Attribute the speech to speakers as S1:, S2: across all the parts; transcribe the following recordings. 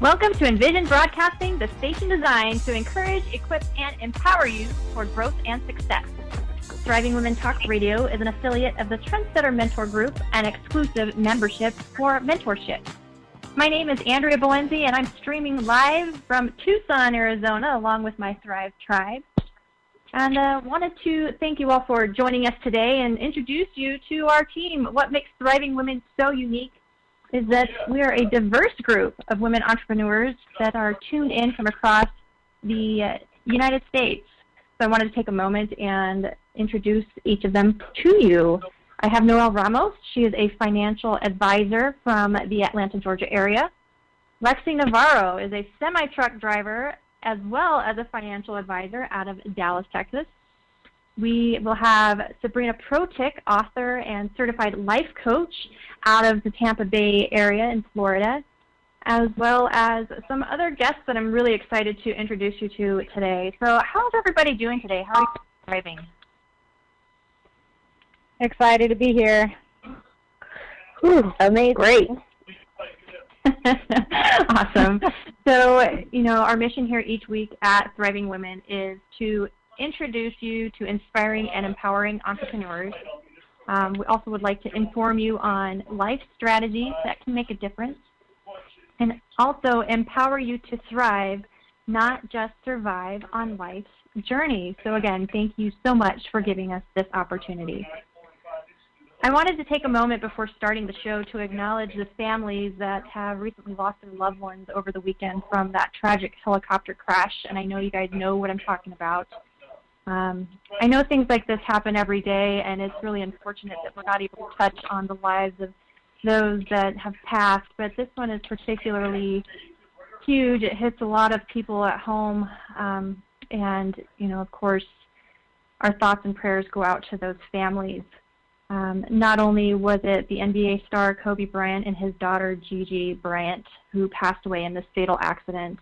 S1: Welcome to Envision Broadcasting, the station designed to encourage, equip, and empower you toward growth and success. Thriving Women Talk Radio is an affiliate of the Trendsetter Mentor Group and exclusive membership for mentorship. My name is Andrea Boenzi, and I'm streaming live from Tucson, Arizona, along with my Thrive Tribe. And wanted to thank you all for joining us today and introduce you to our team. What makes Thriving Women so unique is that we are a diverse group of women entrepreneurs that are tuned in from across the United States. So I wanted to take a moment and introduce each of them to you. I have Noelle Ramos. She is a financial advisor from the Atlanta, Georgia area. Lexi Navarro is a semi-truck driver as well as a financial advisor out of Dallas, Texas. We will have Sabrina Protic, author and certified life coach out of the Tampa Bay area in Florida, as well as some other guests that I'm really excited to introduce you to today. So how's everybody doing today? How are you thriving?
S2: Excited to be here.
S3: Amazing. Great.
S1: Awesome. So, our mission here each week at Thriving Women is to introduce you to inspiring and empowering entrepreneurs. We also would like to inform you on life strategies that can make a difference, and also empower you to thrive, not just survive on life's journey. So again, thank you so much for giving us this opportunity. I wanted to take a moment before starting the show to acknowledge the families that have recently lost their loved ones over the weekend from that tragic helicopter crash, and I know you guys know what I'm talking about. I know things like this happen every day, and it's really unfortunate that we're not able to touch on the lives of those that have passed, but this one is particularly huge. It hits a lot of people at home, and, of course, our thoughts and prayers go out to those families. Not only was it the NBA star Kobe Bryant and his daughter Gigi Bryant who passed away in this fatal accident,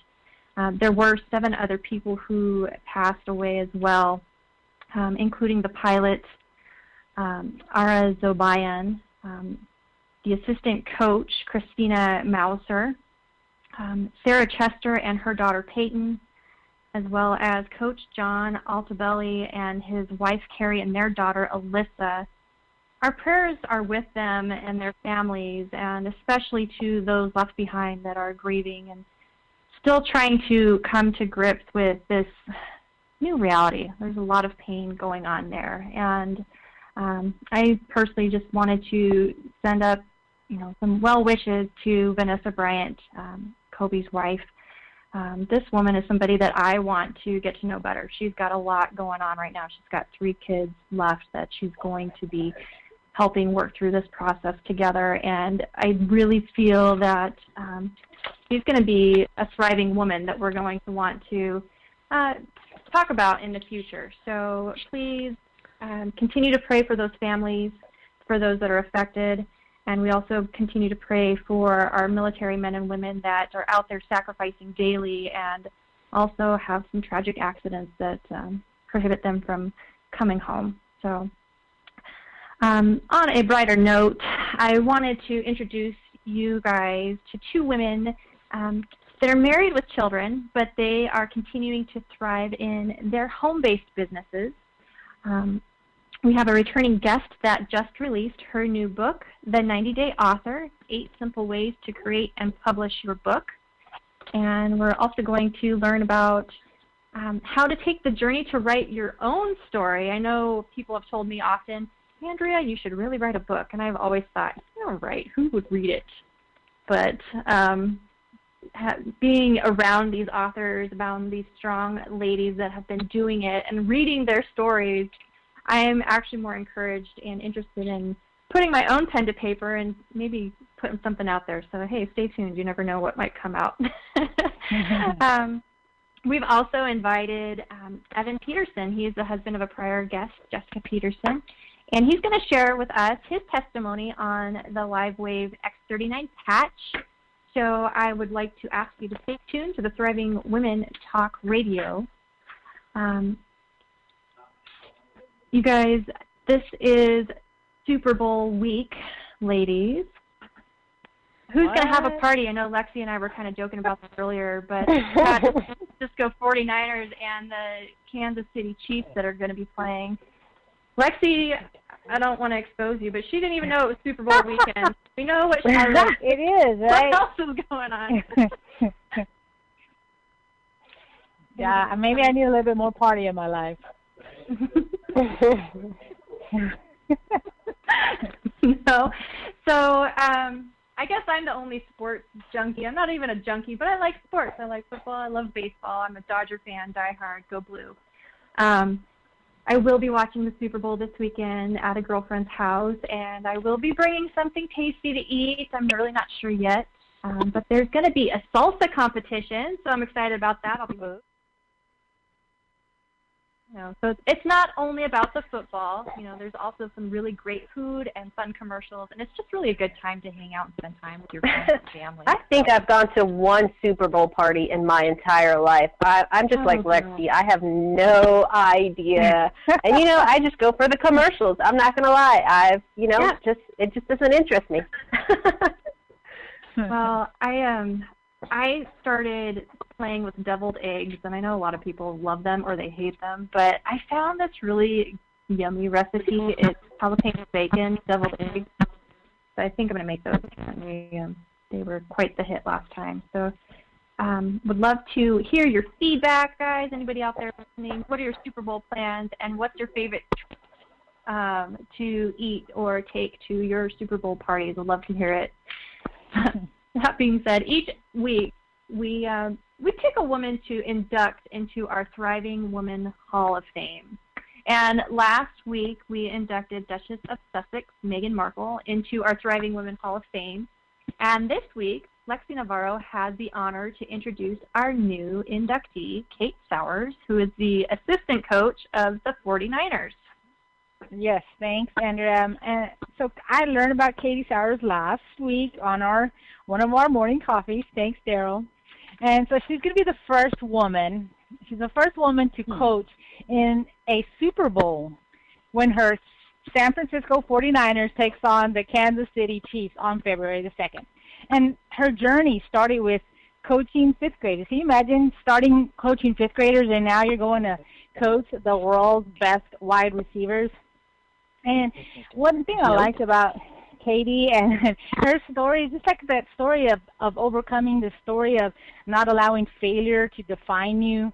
S1: there were 7 other people who passed away as well, including the pilot, Ara Zobayan, the assistant coach, Christina Mauser, Sarah Chester and her daughter Peyton, as well as Coach John Altabelli and his wife Carrie and their daughter Alyssa. Our prayers are with them and their families, and especially to those left behind that are grieving and still trying to come to grips with this new reality. There's a lot of pain going on there, and I personally just wanted to send up, some well wishes to Vanessa Bryant, Kobe's wife. This woman is somebody that I want to get to know better. She's got a lot going on right now. She's got 3 kids left that she's going to be helping work through this process together, and I really feel that she's going to be a thriving woman that we're going to want to talk about in the future. So please continue to pray for those families, for those that are affected, and we also continue to pray for our military men and women that are out there sacrificing daily and also have some tragic accidents that prohibit them from coming home. So on a brighter note, I wanted to introduce you guys to 2 women that are married with children, but they are continuing to thrive in their home-based businesses. We have a returning guest that just released her new book, The 90-Day Author, 8 Simple Ways to Create and Publish Your Book. And we're also going to learn about how to take the journey to write your own story. I know people have told me often, Andrea, you should really write a book. And I've always thought, right, who would read it? But being around these authors, around these strong ladies that have been doing it and reading their stories, I am actually more encouraged and interested in putting my own pen to paper and maybe putting something out there. So, hey, stay tuned. You never know what might come out. We've also invited Evan Peterson. He is the husband of a prior guest, Jessica Peterson. And he's going to share with us his testimony on the LiveWave X39 patch. So I would like to ask you to stay tuned to the Thriving Women Talk Radio. You guys, this is Super Bowl week, ladies. who's going to have a party? I know Lexi and I were kind of joking about this earlier, but got the San Francisco 49ers and the Kansas City Chiefs that are going to be playing. Lexi, I don't want to expose you, but she didn't even know it was Super Bowl weekend. We know what she
S2: It is, right?
S1: What else is going on?
S2: Yeah, maybe I need a little bit more party in my life.
S1: No. So I guess I'm the only sports junkie. I'm not even a junkie, but I like sports. I like football. I love baseball. I'm a Dodger fan, diehard, go blue. I will be watching the Super Bowl this weekend at a girlfriend's house, and I will be bringing something tasty to eat. I'm really not sure yet, but there's going to be a salsa competition, so I'm excited about that. I'll be so it's not only about the football. There's also some really great food and fun commercials, and it's just really a good time to hang out and spend time with your friends and family.
S3: I think I've gone to one Super Bowl party in my entire life. I'm just like Lexi. I have no idea. And, I just go for the commercials. I'm not going to lie. It just doesn't interest me.
S1: Well, I started playing with deviled eggs, and I know a lot of people love them or they hate them, but I found this really yummy recipe. It's jalapeno bacon, deviled eggs. So I think I'm going to make those again. They were quite the hit last time. So would love to hear your feedback, guys. Anybody out there listening? What are your Super Bowl plans, and what's your favorite to eat or take to your Super Bowl parties? I'd love to hear it. That being said, each week we pick a woman to induct into our Thriving Woman Hall of Fame. And last week we inducted Duchess of Sussex, Meghan Markle, into our Thriving Women Hall of Fame. And this week, Lexi Navarro has the honor to introduce our new inductee, Kate Sowers, who is the assistant coach of the 49ers.
S2: Yes, thanks, Andrea. And so I learned about Katie Sowers last week on one of our morning coffees. Thanks, Daryl. And so she's going to be the first woman. She's the first woman to coach in a Super Bowl when her San Francisco 49ers takes on the Kansas City Chiefs on February the 2nd. And her journey started with coaching fifth graders. Can you imagine starting coaching fifth graders and now you're going to coach the world's best wide receivers? And one thing I liked about Katie and her story, just like that story of overcoming, the story of not allowing failure to define you.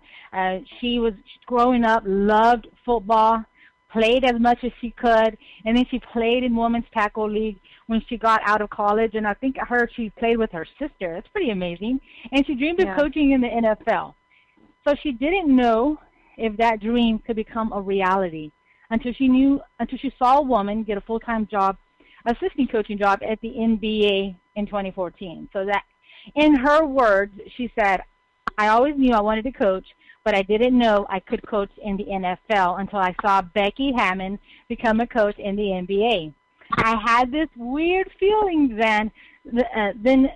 S2: She was growing up, loved football, played as much as she could, and then she played in Women's Tackle League when she got out of college. And I think she played with her sister. That's pretty amazing. And she dreamed of coaching in the NFL. So she didn't know if that dream could become a reality until she saw a woman get a full-time job, assistant coaching job at the NBA in 2014. So that, in her words, she said, I always knew I wanted to coach, but I didn't know I could coach in the NFL until I saw Becky Hammon become a coach in the NBA. I had this weird feeling then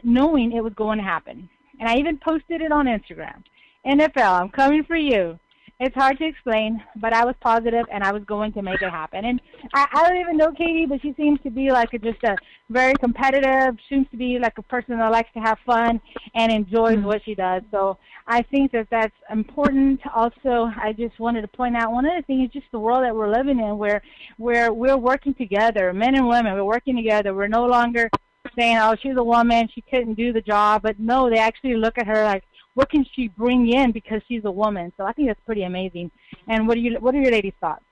S2: knowing it was going to happen. And I even posted it on Instagram. NFL, I'm coming for you. It's hard to explain, but I was positive, and I was going to make it happen. And I don't even know Katie, but she seems to be like just a very competitive, seems to be like a person that likes to have fun and enjoys what she does. So I think that that's important. Also, I just wanted to point out one other thing is just the world that we're living in where we're working together, men and women, we're working together. We're no longer saying, oh, she's a woman, she couldn't do the job. But no, they actually look at her like, what can she bring in because she's a woman? So I think that's pretty amazing. And what are your ladies' thoughts?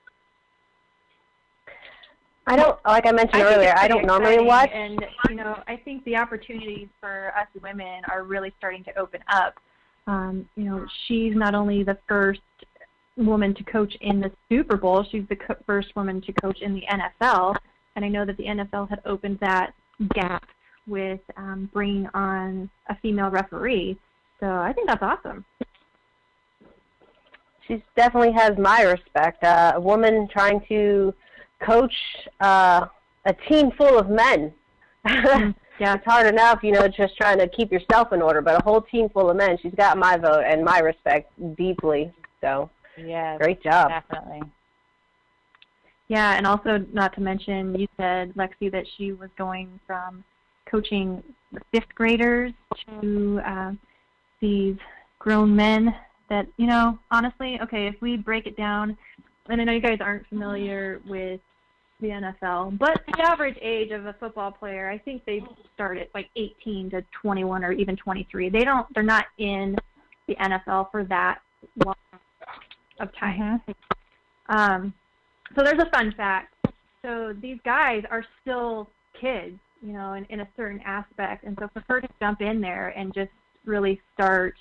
S3: I don't, like I mentioned earlier, I don't normally watch.
S1: And, I think the opportunities for us women are really starting to open up. She's not only the first woman to coach in the Super Bowl, she's the first woman to coach in the NFL. And I know that the NFL had opened that gap with bringing on a female referee. So I think that's awesome.
S3: She definitely has my respect. A woman trying to coach a team full of men.
S1: Yeah.
S3: It's hard enough, just trying to keep yourself in order, but a whole team full of men, she's got my vote and my respect deeply. So,
S2: yes,
S3: great job.
S2: Definitely.
S1: Yeah, and also not to mention, you said, Lexi, that she was going from coaching the fifth graders to these grown men that, honestly, okay, if we break it down, and I know you guys aren't familiar with the NFL, but the average age of a football player, I think they start at like 18 to 21 or even 23. They're not in the NFL for that long of time. So there's a fun fact. So these guys are still kids, in a certain aspect. And so for her to jump in there and just really start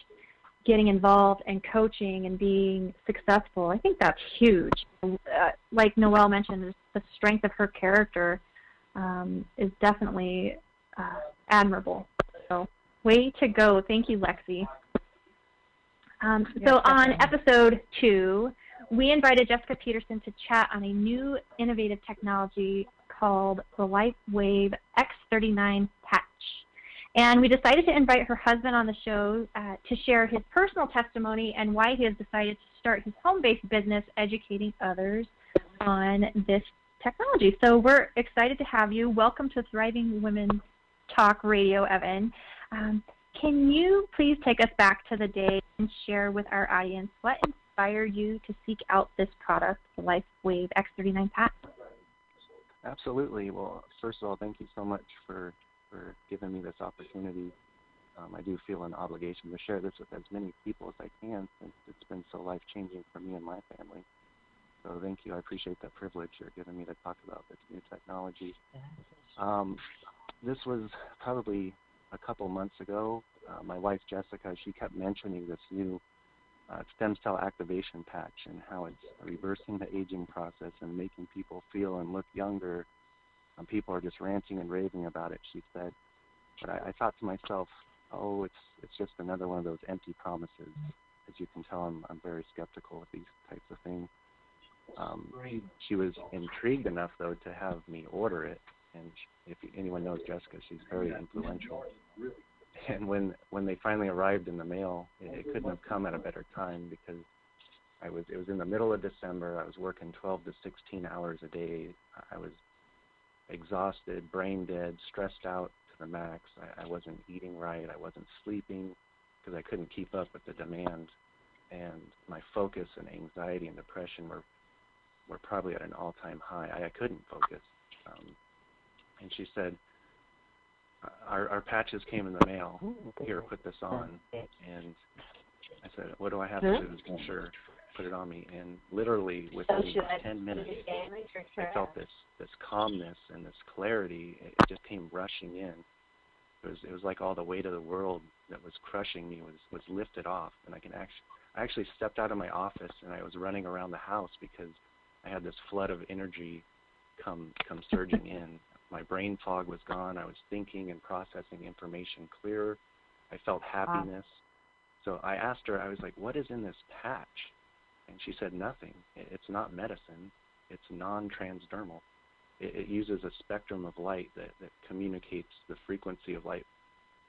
S1: getting involved and coaching and being successful, I think that's huge. Like Noelle mentioned, the strength of her character is definitely admirable. So way to go. Thank you, Lexi. So on episode 2, we invited Jessica Peterson to chat on a new innovative technology called the LifeWave X39 patch. And we decided to invite her husband on the show to share his personal testimony and why he has decided to start his home-based business educating others on this technology. So we're excited to have you. Welcome to Thriving Women Talk Radio, Evan. Can you please take us back to the day and share with our audience what inspired you to seek out this product, the LifeWave X39 patch?
S4: Absolutely. Well, first of all, thank you so much for giving me this opportunity. I do feel an obligation to share this with as many people as I can, since it's been so life-changing for me and my family. So thank you. I appreciate that privilege you're giving me to talk about this new technology. This was probably a couple months ago. My wife, Jessica, she kept mentioning this new stem cell activation patch and how it's reversing the aging process and making people feel and look younger. People are just ranting and raving about it, she said. But I thought to myself, oh, it's just another one of those empty promises. As you can tell, I'm very skeptical with these types of things. She was intrigued enough, though, to have me order it. And if anyone knows Jessica, she's very influential. And when they finally arrived in the mail, it couldn't have come at a better time, because it was in the middle of December. I was working 12 to 16 hours a day. I was exhausted, brain dead, stressed out to the max. I wasn't eating right. I wasn't sleeping because I couldn't keep up with the demand. And my focus and anxiety and depression were probably at an all-time high. I couldn't focus. And she said, our patches came in the mail. Here, put this on. And I said, what do I have to do? Sure, put it on me. And literally within 10 minutes, I felt this calmness and this clarity. It just came rushing in. It was like all the weight of the world that was crushing me was lifted off. And I actually stepped out of my office, and I was running around the house because I had this flood of energy come surging in. My brain fog was gone. I was thinking and processing information clearer. I felt happiness. So I asked her, I was like, what is in this patch? And she said, nothing. It's not medicine. It's non-transdermal. It uses a spectrum of light that communicates the frequency of light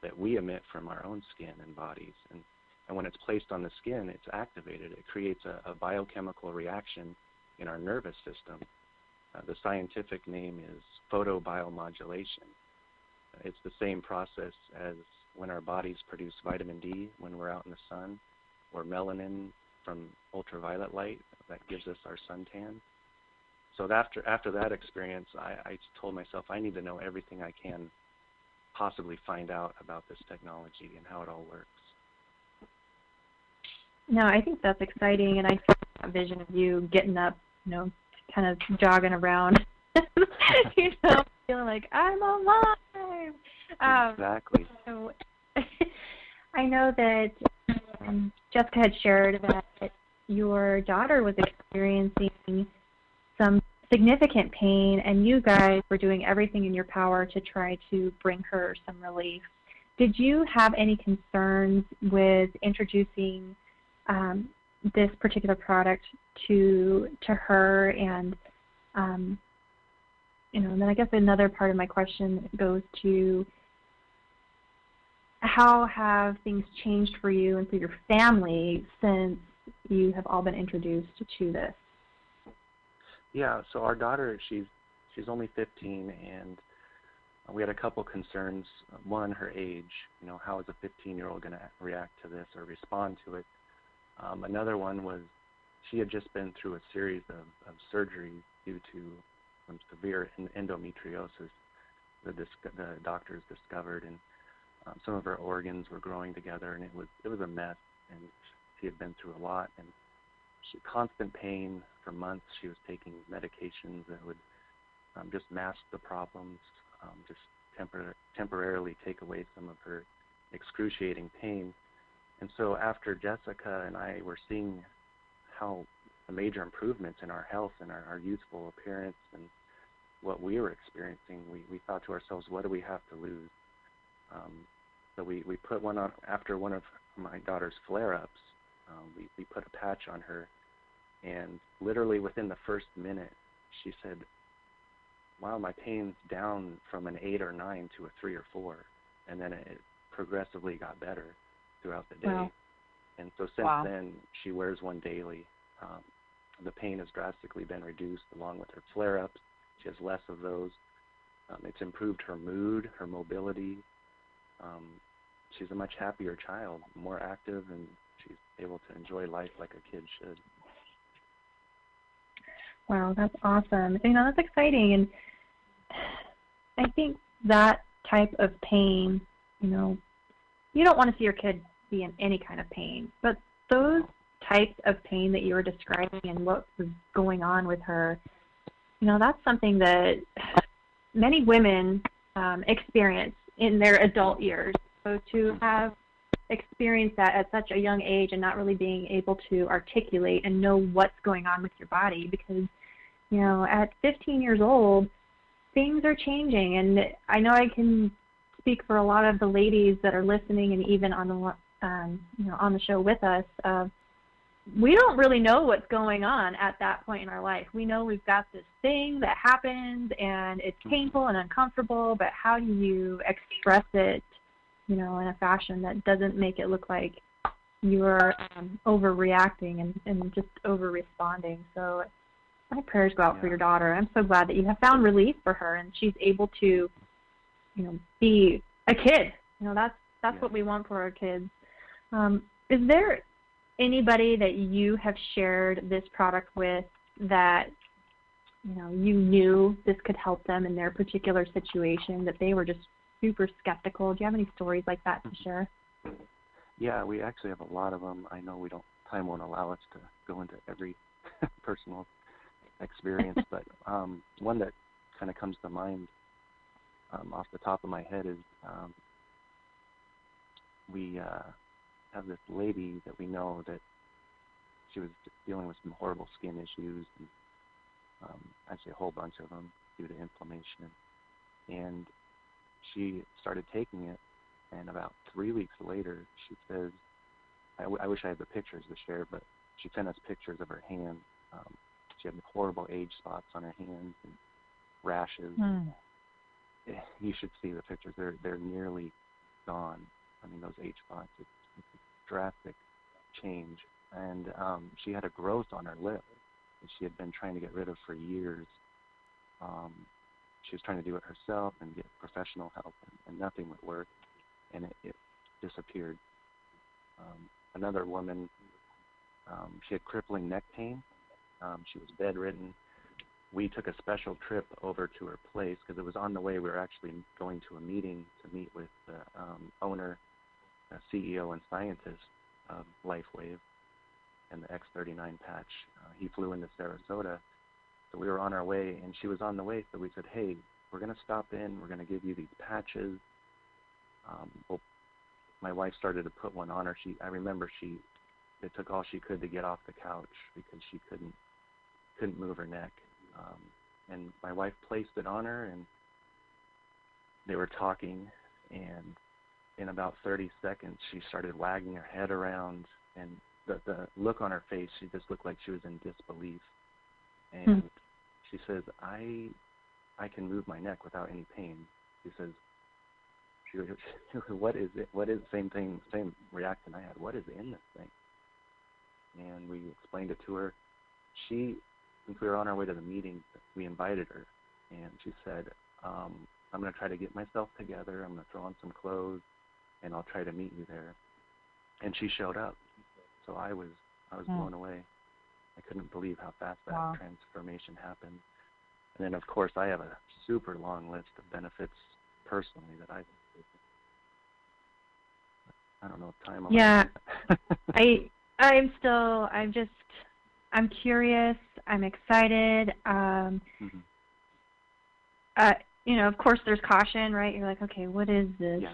S4: that we emit from our own skin and bodies. And when it's placed on the skin, it's activated. It creates a biochemical reaction in our nervous system. The scientific name is photobiomodulation. It's the same process as when our bodies produce vitamin D when we're out in the sun, or melanin from ultraviolet light that gives us our suntan. So after that experience, I told myself I need to know everything I can possibly find out about this technology and how it all works.
S1: No, I think that's exciting, and I see that vision of you getting up, kind of jogging around, feeling like I'm alive.
S4: Exactly.
S1: So I know that Jessica had shared that your daughter was experiencing some significant pain, and you guys were doing everything in your power to try to bring her some relief. Did you have any concerns with introducing this particular product to her? And and then I guess another part of my question goes to, how have things changed for you and for your family since you have all been introduced to this?
S4: Yeah, so our daughter, she's only 15, and We had a couple concerns. One, her age. How is a 15-year-old going to react to this or respond to it? Another one was she had just been through a series of surgeries due to some severe endometriosis that the doctors discovered, and some of her organs were growing together, and it was a mess. And she had been through a lot, and constant pain for months. She was taking medications that would just mask the problems, just temporarily take away some of her excruciating pain. And so after Jessica and I were seeing how the major improvements in our health and our youthful appearance and what we were experiencing, we thought to ourselves, what do we have to lose? So we put one on after one of my daughter's flare-ups. We put a patch on her, and literally within the first minute, she said, wow, my pain's down from an 8 or 9 to a 3 or 4, and then it progressively got better throughout the day.
S2: Wow.
S4: And so since then, she wears one daily. The pain has drastically been reduced along with her flare-ups. She has less of those. It's improved her mood, her mobility. She's a much happier child, more active, and she's able to enjoy life like a kid should.
S1: Wow, that's awesome. That's exciting. And I think that type of pain, you don't want to see your kid be in any kind of pain. But those types of pain that you were describing and what was going on with her, that's something that many women experience in their adult years. So to have experienced that at such a young age and not really being able to articulate and know what's going on with your body, because at 15 years old, things are changing. And I know I can speak for a lot of the ladies that are listening and even on the on the show with us. We don't really know what's going on at that point in our life. We know we've got this thing that happens and it's painful and uncomfortable, but how do you express it, in a fashion that doesn't make it look like you're overreacting and just over-responding? So my prayers go out for your daughter. I'm so glad that you have found relief for her and she's able to, be a kid. That's what we want for our kids. Is there anybody that you have shared this product with that, you knew this could help them in their particular situation, that they were just super skeptical? Do you have any stories like that to share?
S4: Yeah, we actually have a lot of them. I know time won't allow us to go into every personal experience, but one that kind of comes to mind off the top of my head is we have this lady that we know that she was dealing with some horrible skin issues, and actually a whole bunch of them due to inflammation. And she started taking it, and about 3 weeks later, she says, I wish I had the pictures to share, but she sent us pictures of her hand. She had horrible age spots on her hands and rashes. You should see the pictures. They're nearly gone. I mean, those age spots, it's a drastic change. And she had a growth on her lip that she had been trying to get rid of for years. She was trying to do it herself and get professional help, and nothing would work, and it disappeared. Another woman, she had crippling neck pain. She was bedridden. We took a special trip over to her place because it was on the way. We were actually going to a meeting to meet with the owner, CEO, and scientist of LifeWave and the X39 patch. He flew into Sarasota, so we were on our way, and she was on the way, so we said, hey, we're going to stop in. We're going to give you these patches. Well, my wife started to put one on her. I remember it took all she could to get off the couch because she couldn't move her neck. And my wife placed it on her, and they were talking, and in about 30 seconds, she started wagging her head around, and the look on her face, she just looked like she was in disbelief. And she says, I can move my neck without any pain. She says, what is it? What is the same thing, same reaction I had? What is in this thing? And we explained it to her. Since we were on our way to the meeting, we invited her, and she said, I'm going to try to get myself together. I'm going to throw on some clothes, and I'll try to meet you there. And she showed up. So I was blown away. I couldn't believe how fast that transformation happened. And then, of course, I have a super long list of benefits personally that I don't know if time.
S1: Yeah, I'm curious. I'm excited. Of course, there's caution, right? You're like, okay, what is this?
S4: Yeah.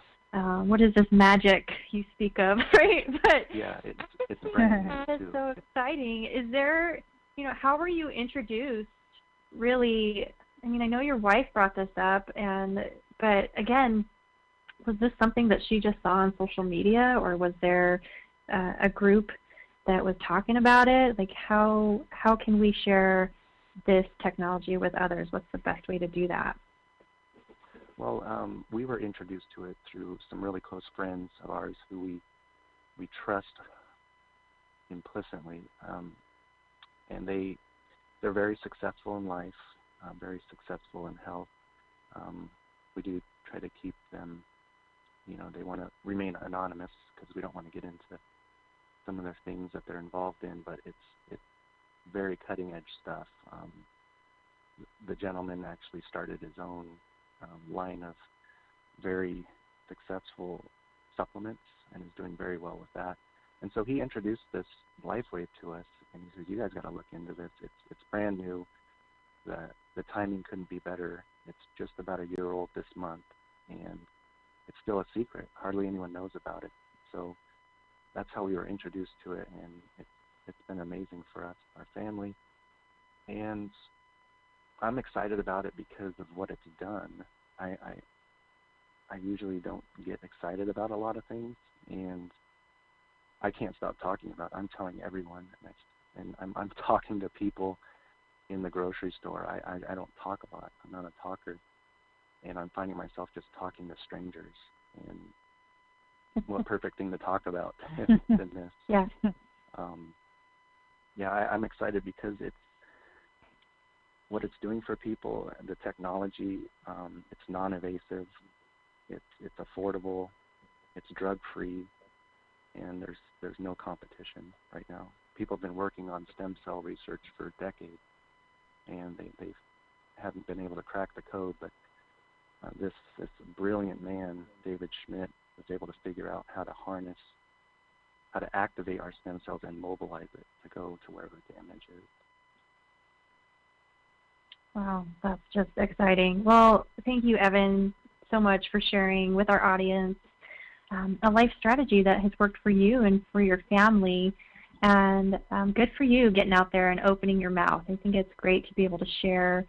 S1: What is this magic you speak of, right? But
S4: yeah, it's brand new.
S1: That is so exciting. Is there, how were you introduced? Really, I mean, I know your wife brought this up, but again, was this something that she just saw on social media, or was there a group that was talking about it? Like, how can we share this technology with others? What's the best way to do that?
S4: Well, we were introduced to it through some really close friends of ours who we trust implicitly, and they're very successful in life, very successful in health. We do try to keep them, they want to remain anonymous because we don't want to get into some of the things that they're involved in, but it's very cutting edge stuff. The gentleman actually started his own line of very successful supplements and is doing very well with that. And so he introduced this LifeWave to us, and he says, "You guys got to look into this. It's brand new. The timing couldn't be better. It's just about a year old this month, and it's still a secret. Hardly anyone knows about it." So that's how we were introduced to it, and it's been amazing for us, our family, and I'm excited about it because of what it's done. I usually don't get excited about a lot of things, and I can't stop talking about it. I'm telling everyone, and I'm talking to people in the grocery store. I don't talk a lot. I'm not a talker, and I'm finding myself just talking to strangers. And what perfect thing to talk about than this?
S1: Yeah.
S4: I'm excited because it's what it's doing for people. The technology, it's non-invasive, it's affordable, it's drug-free, and there's no competition right now. People have been working on stem cell research for decades, and they haven't been able to crack the code. But this brilliant man, David Schmidt, was able to figure out how to activate our stem cells and mobilize it to go to wherever damage is.
S1: Wow, that's just exciting. Well, thank you, Evan, so much for sharing with our audience a life strategy that has worked for you and for your family. And good for you getting out there and opening your mouth. I think it's great to be able to share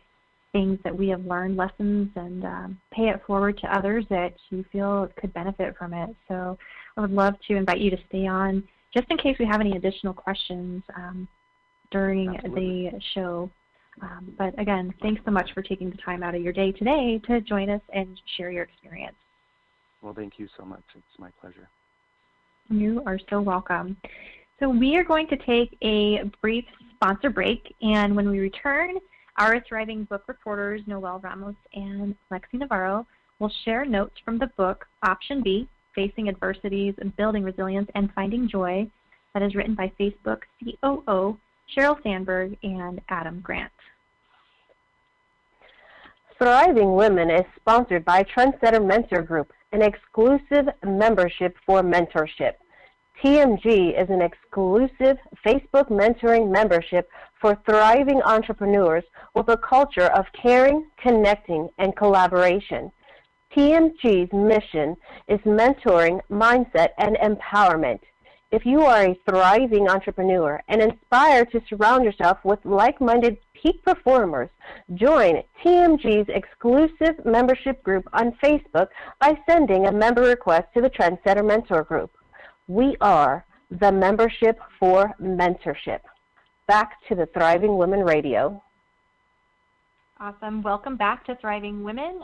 S1: things that we have learned, lessons, and pay it forward to others that you feel could benefit from it. So I would love to invite you to stay on just in case we have any additional questions during
S4: Absolutely.
S1: the show. But again, thanks so much for taking the time out of your day today to join us and share your experience.
S4: Well, thank you so much. It's my pleasure.
S1: You are so welcome. So we are going to take a brief sponsor break, and when we return, our Thriving Book reporters, Noel Ramos and Lexi Navarro, will share notes from the book, Option B, Facing Adversities, Building Resilience, and Finding Joy, that is written by Facebook COO Sheryl Sandberg and Adam Grant.
S3: Thriving Women is sponsored by Trendsetter Mentor Group, an exclusive membership for mentorship. TMG is an exclusive Facebook mentoring membership for thriving entrepreneurs with a culture of caring, connecting, and collaboration. TMG's mission is mentoring, mindset, and empowerment. If you are a thriving entrepreneur and inspired to surround yourself with like-minded peak performers, join TMG's exclusive membership group on Facebook by sending a member request to the Trendsetter Mentor Group. We are the membership for mentorship. Back to the Thriving Women Radio.
S1: Awesome. Welcome back to Thriving Women.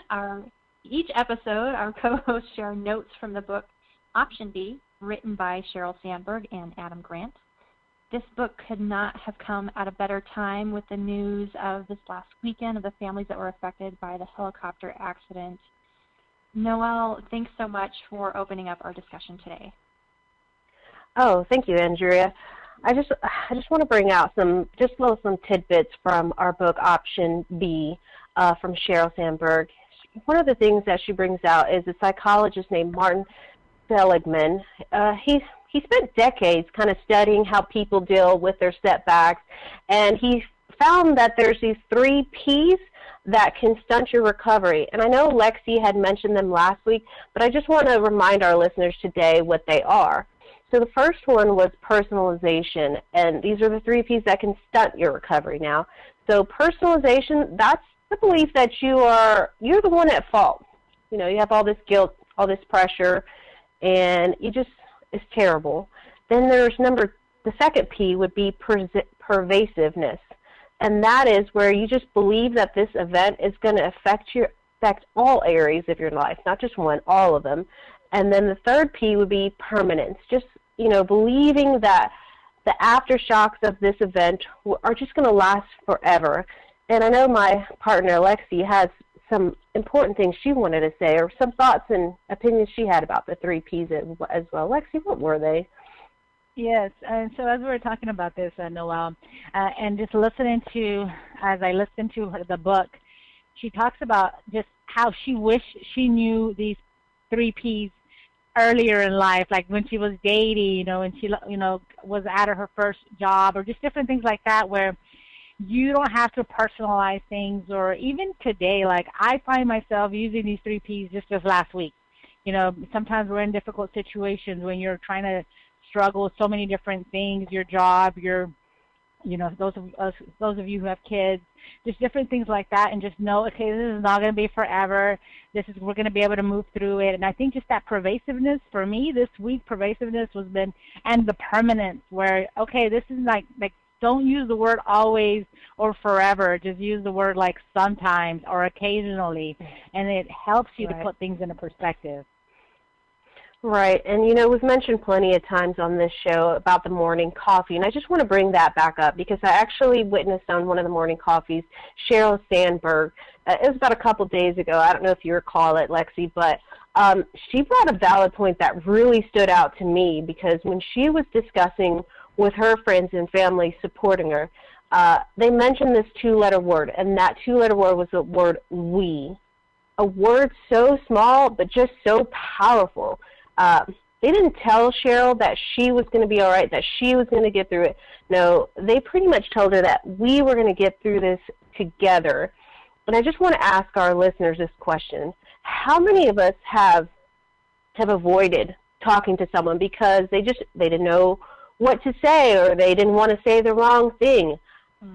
S1: Each episode, our co-hosts share notes from the book Option B, written by Sheryl Sandberg and Adam Grant. This book could not have come at a better time with the news of this last weekend of the families that were affected by the helicopter accident. Noelle, thanks so much for opening up our discussion today.
S3: Oh, thank you, Andrea. I just want to bring out some tidbits from our book Option B from Sheryl Sandberg. One of the things that she brings out is a psychologist named Martin Seligman. He spent decades kind of studying how people deal with their setbacks, and he found that there's these 3 Ps that can stunt your recovery. And I know Lexi had mentioned them last week, but I just want to remind our listeners today what they are. So the first one was personalization, and these are the 3 Ps that can stunt your recovery now. So personalization, that's the belief that you're the one at fault. You know, you have all this guilt, all this pressure, and it's terrible. Then there's the second P would be pervasiveness, and that is where you just believe that this event is going to affect all areas of your life, not just one, all of them. And then the third P would be permanence, just believing that the aftershocks of this event are just going to last forever. And I know my partner, Lexi, has some important things she wanted to say, or some thoughts and opinions she had about the 3 Ps as well. Lexi, what were they?
S2: Yes, and so as we were talking about this, Noelle, and just as I listened to the book, she talks about just how she wished she knew these 3 Ps earlier in life, like when she was dating, when she, was at her first job, or just different things like that, where you don't have to personalize things. Or even today, like I find myself using these 3 Ps just as last week. Sometimes we're in difficult situations when you're trying to struggle with so many different things, your job, those of you who have kids, just different things like that, and just know, okay, this is not going to be forever. We're going to be able to move through it. And I think just that pervasiveness for me this week, and the permanence, where, okay, this is like don't use the word always or forever. Just use the word like sometimes or occasionally, and it helps you to put things into perspective.
S3: Right, and we've mentioned plenty of times on this show about the morning coffee, and I just want to bring that back up because I actually witnessed on one of the morning coffees Sheryl Sandberg. It was about a couple days ago. I don't know if you recall it, Lexi, but she brought a valid point that really stood out to me, because when she was discussing with her friends and family supporting her, they mentioned this 2-letter word, and that 2-letter word was the word we. A word so small but just so powerful. They didn't tell Sheryl that she was going to be all right, that she was going to get through it. No, they pretty much told her that we were going to get through this together. And I just want to ask our listeners this question. How many of us have avoided talking to someone because they didn't know what to say, or they didn't want to say the wrong thing?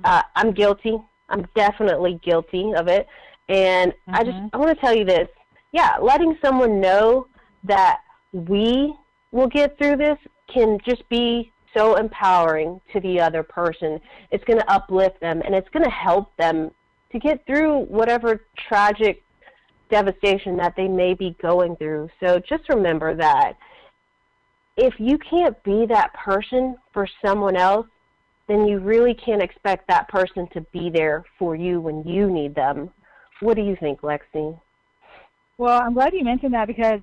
S3: I'm guilty. I'm definitely guilty of it. And I want to tell you this. Yeah, letting someone know that we will get through this can just be so empowering to the other person. It's going to uplift them, and it's going to help them to get through whatever tragic devastation that they may be going through. So just remember that if you can't be that person for someone else, then you really can't expect that person to be there for you when you need them. What do you think, Lexi?
S2: Well, I'm glad you mentioned that, because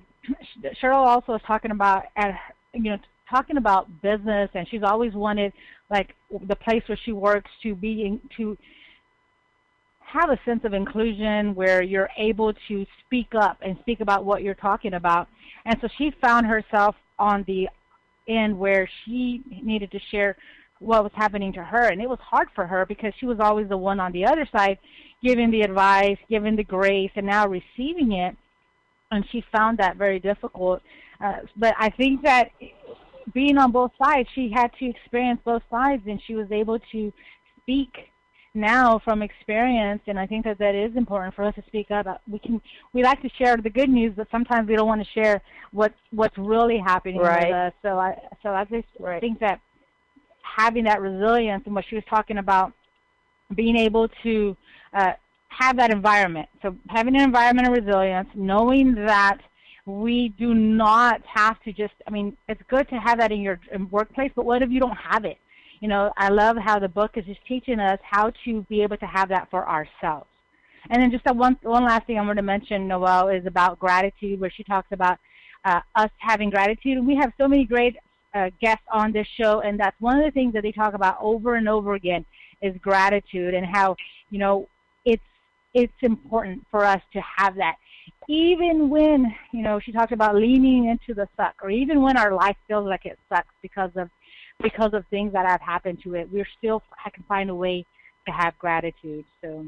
S2: Sheryl also is talking about business, and she's always wanted, like, the place where she works to have a sense of inclusion where you're able to speak up and speak about what you're talking about. And so she found herself on the end where she needed to share what was happening to her, and it was hard for her because she was always the one on the other side giving the advice, giving the grace, and now receiving it. And she found that very difficult. But I think that being on both sides, she had to experience both sides, and she was able to speak now from experience. And I think that is important for us to speak up. We like to share the good news, but sometimes we don't want to share what's really happening with us. So I just think that having that resilience, and what she was talking about, being able to have that environment. So having an environment of resilience, knowing that we do not have to it's good to have that in your workplace, but what if you don't have it? I love how the book is just teaching us how to be able to have that for ourselves. And then just one last thing I want to mention, Noelle, is about gratitude, where she talks about us having gratitude. And we have so many great guests on this show, and that's one of the things that they talk about over and over again is gratitude, and how, it's important for us to have that. Even when, she talked about leaning into the suck, or even when our life feels like it sucks because of things that have happened to it, I can find a way to have gratitude. So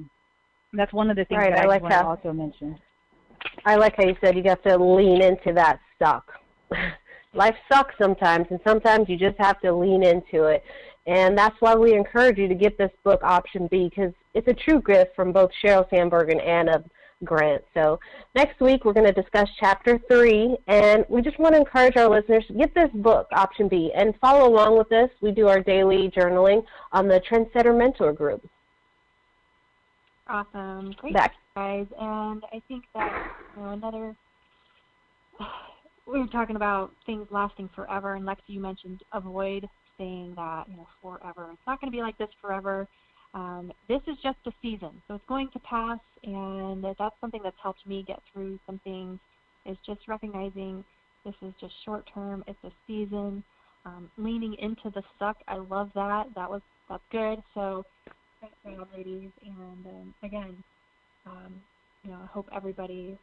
S2: that's one of the things that I want to also mention.
S3: I like how you said you have to lean into that suck. Life sucks sometimes, and sometimes you just have to lean into it. And that's why we encourage you to get this book, Option B, because it's a true gift from both Sheryl Sandberg and Anna Grant. So next week we're going to discuss Chapter 3, and we just want to encourage our listeners to get this book, Option B, and follow along with us. We do our daily journaling on the Trendsetter Mentor Group.
S1: Awesome. Great, guys. And I think that we were talking about things lasting forever, and Lexi, you mentioned avoid saying that, forever. It's not going to be like this forever. This is just a season, so it's going to pass, and that's something that's helped me get through some things, is just recognizing this is just short term, it's a season. Leaning into the suck, I love that. That's good. So thanks, ladies, and again, I hope everybody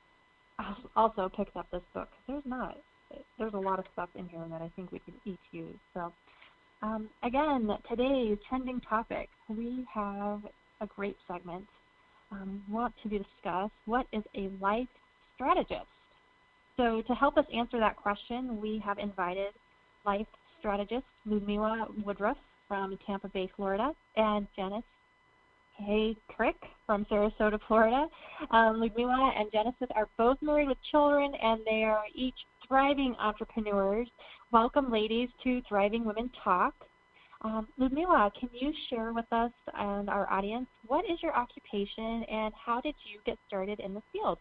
S1: also picks up this book. There's a lot of stuff in here that I think we could each use. So again, today's trending topic, we have a great segment. Want to discuss what is a life strategist. So to help us answer that question, we have invited life strategist Ludmila Woodruff from Tampa Bay, Florida, and Janice Crick from Sarasota, Florida. Ludmila and Genesis are both married with children, and they are each thriving entrepreneurs. Welcome, ladies, to Thriving Women Talk. Ludmila, can you share with us and our audience, what is your occupation, and how did you get started in this field?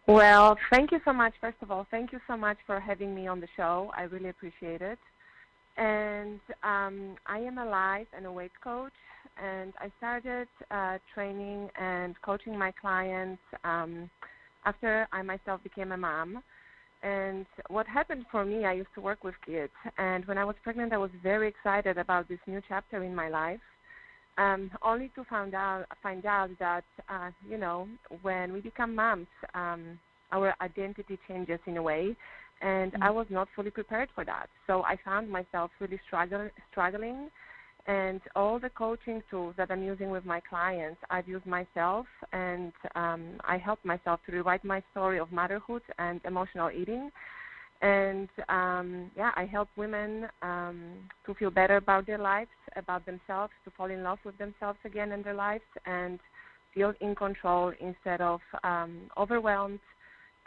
S5: Well, thank you so much. First of all, thank you so much for having me on the show. I really appreciate it. And I am a life and a weight coach, and I started training and coaching my clients after I myself became a mom. And what happened for me, I used to work with kids, and when I was pregnant, I was very excited about this new chapter in my life, only to find out that, when we become moms, our identity changes in a way, and I was not fully prepared for that. So I found myself really struggling, and all the coaching tools that I'm using with my clients, I've used myself, and I helped myself to rewrite my story of motherhood and emotional eating. And, I help women to feel better about their lives, about themselves, to fall in love with themselves again in their lives, and feel in control instead of overwhelmed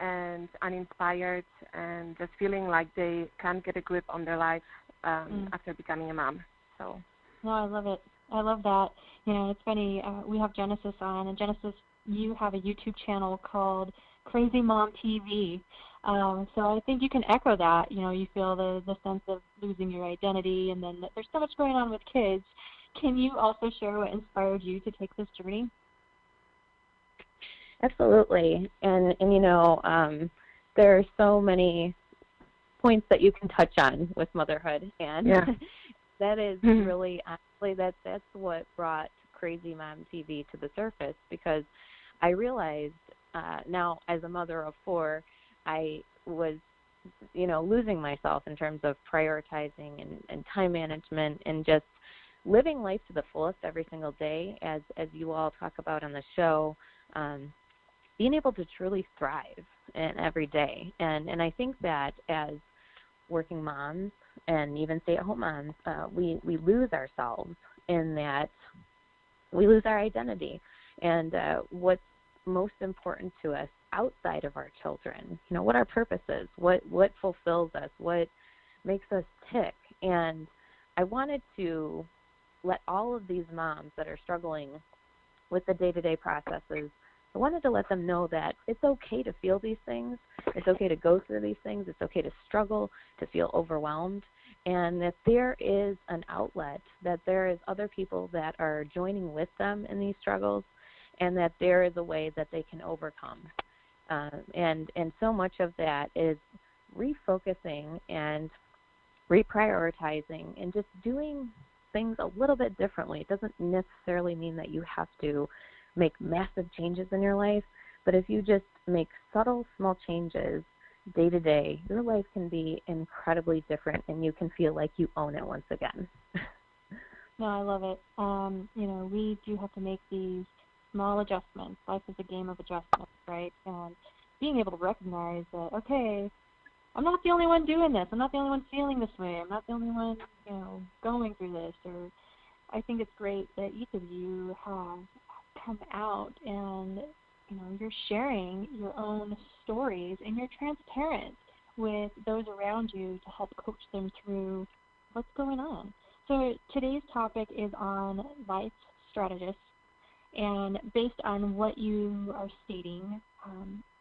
S5: and uninspired and just feeling like they can't get a grip on their life after becoming a mom. So.
S1: No, I love it. I love that. It's funny. We have Genesis on, and Genesis, you have a YouTube channel called Crazy Mom TV. So I think you can echo that. You feel the sense of losing your identity, and then there's so much going on with kids. Can you also share what inspired you to take this journey?
S6: Absolutely. And there are so many points that you can touch on with motherhood, and that is really, honestly, that's what brought Crazy Mom TV to the surface, because I realized now, as a mother of 4, I was, losing myself in terms of prioritizing and time management and just living life to the fullest every single day, as you all talk about on the show, being able to truly thrive in every day. And I think that as working moms and even stay-at-home moms, we lose ourselves in that we lose our identity and what's most important to us outside of our children, what our purpose is, what fulfills us, what makes us tick. And I wanted to let all of these moms that are struggling with the day-to-day processes, I wanted to let them know that it's okay to feel these things. It's okay to go through these things. It's okay to struggle, to feel overwhelmed. and that there is an outlet, that there is other people that are joining with them in these struggles, and that there is a way that they can overcome. And so much of that is refocusing and reprioritizing and just doing things a little bit differently. It doesn't necessarily mean that you have to make massive changes in your life, but if you just make subtle, small changes day to day, your life can be incredibly different, and you can feel like you own it once again.
S1: No, I love it. We do have to make these small adjustments. Life is a game of adjustments, right? And being able to recognize that, okay, I'm not the only one doing this. I'm not the only one feeling this way. I'm not the only one, going through this. Or I think it's great that each of you have come out and, you're sharing your own stories, and you're transparent with those around you to help coach them through what's going on. So today's topic is on life strategists, and based on what you are stating,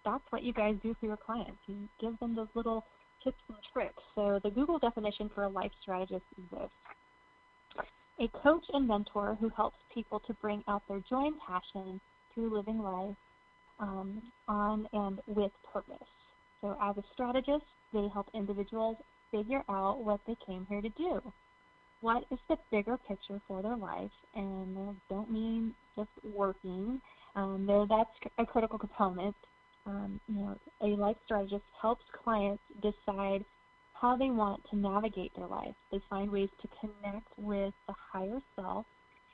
S1: that's what you guys do for your clients. You give them those little tips and tricks. So the Google definition for a life strategist is this: a coach and mentor who helps people to bring out their joy and passion through living life on and with purpose. So as a strategist, they help individuals figure out what they came here to do. What is the bigger picture for their life? And I don't mean just working, though that's a critical component. A life strategist helps clients decide how they want to navigate their life. They find ways to connect with the higher self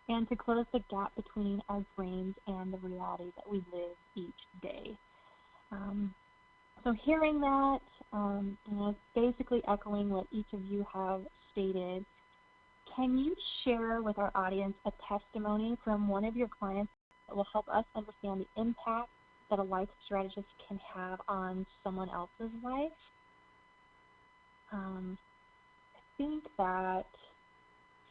S1: and to close the gap between our brains and the reality that we live each day. So hearing that, basically echoing what each of you have stated, can you share with our audience a testimony from one of your clients that will help us understand the impact that a life strategist can have on someone else's life? I think that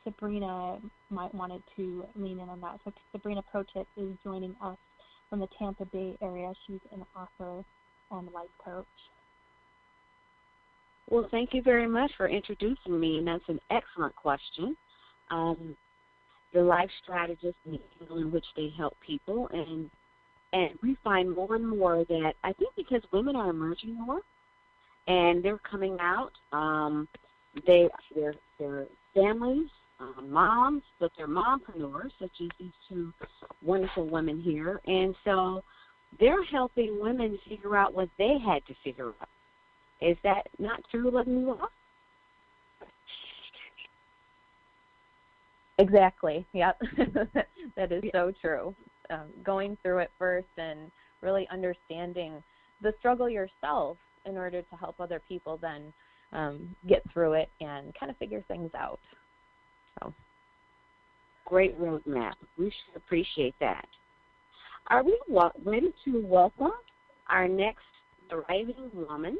S1: Sabrina might wanted to lean in on that. So Sabrina Protip is joining us from the Tampa Bay area. She's an author and life coach.
S7: Well, thank you very much for introducing me, and that's an excellent question. The life strategist and the angle in which they help people, and we find more and more that I think because women are emerging more and they're coming out, their families, moms, but they're mompreneurs, such as these two wonderful women here, and so they're helping women figure out what they had to figure out. Is that not true, Laura?
S6: Exactly. Yep. That is so true. Going through it first and really understanding the struggle yourself in order to help other people then get through it and kind of figure things out. So.
S7: Great roadmap. We should appreciate that. Are we ready to welcome our next thriving woman,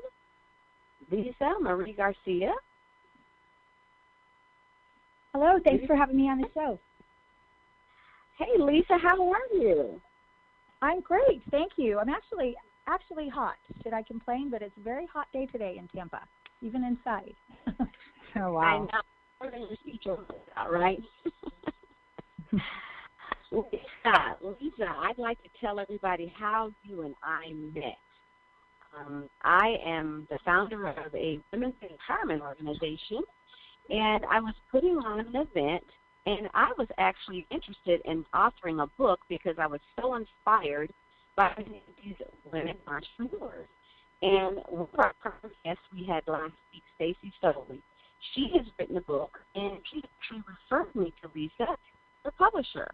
S7: Lisa Marie Garcia?
S8: Hello, thanks for having me on the show.
S7: Hey, Lisa, how are you?
S8: I'm great, thank you. I'm actually hot. Should I complain? But it's a very hot day today in Tampa, even inside. Oh, wow.
S7: I know. We're going to see each other, right? Lisa, I'd like to tell everybody how you and I met. I am the founder of a women's empowerment organization, and I was putting on an event, and I was actually interested in authoring a book because I was so inspired by these women entrepreneurs. And one of our guests we had last week, Stacy Solie, she has written a book, and she actually referred me to Lisa, the publisher.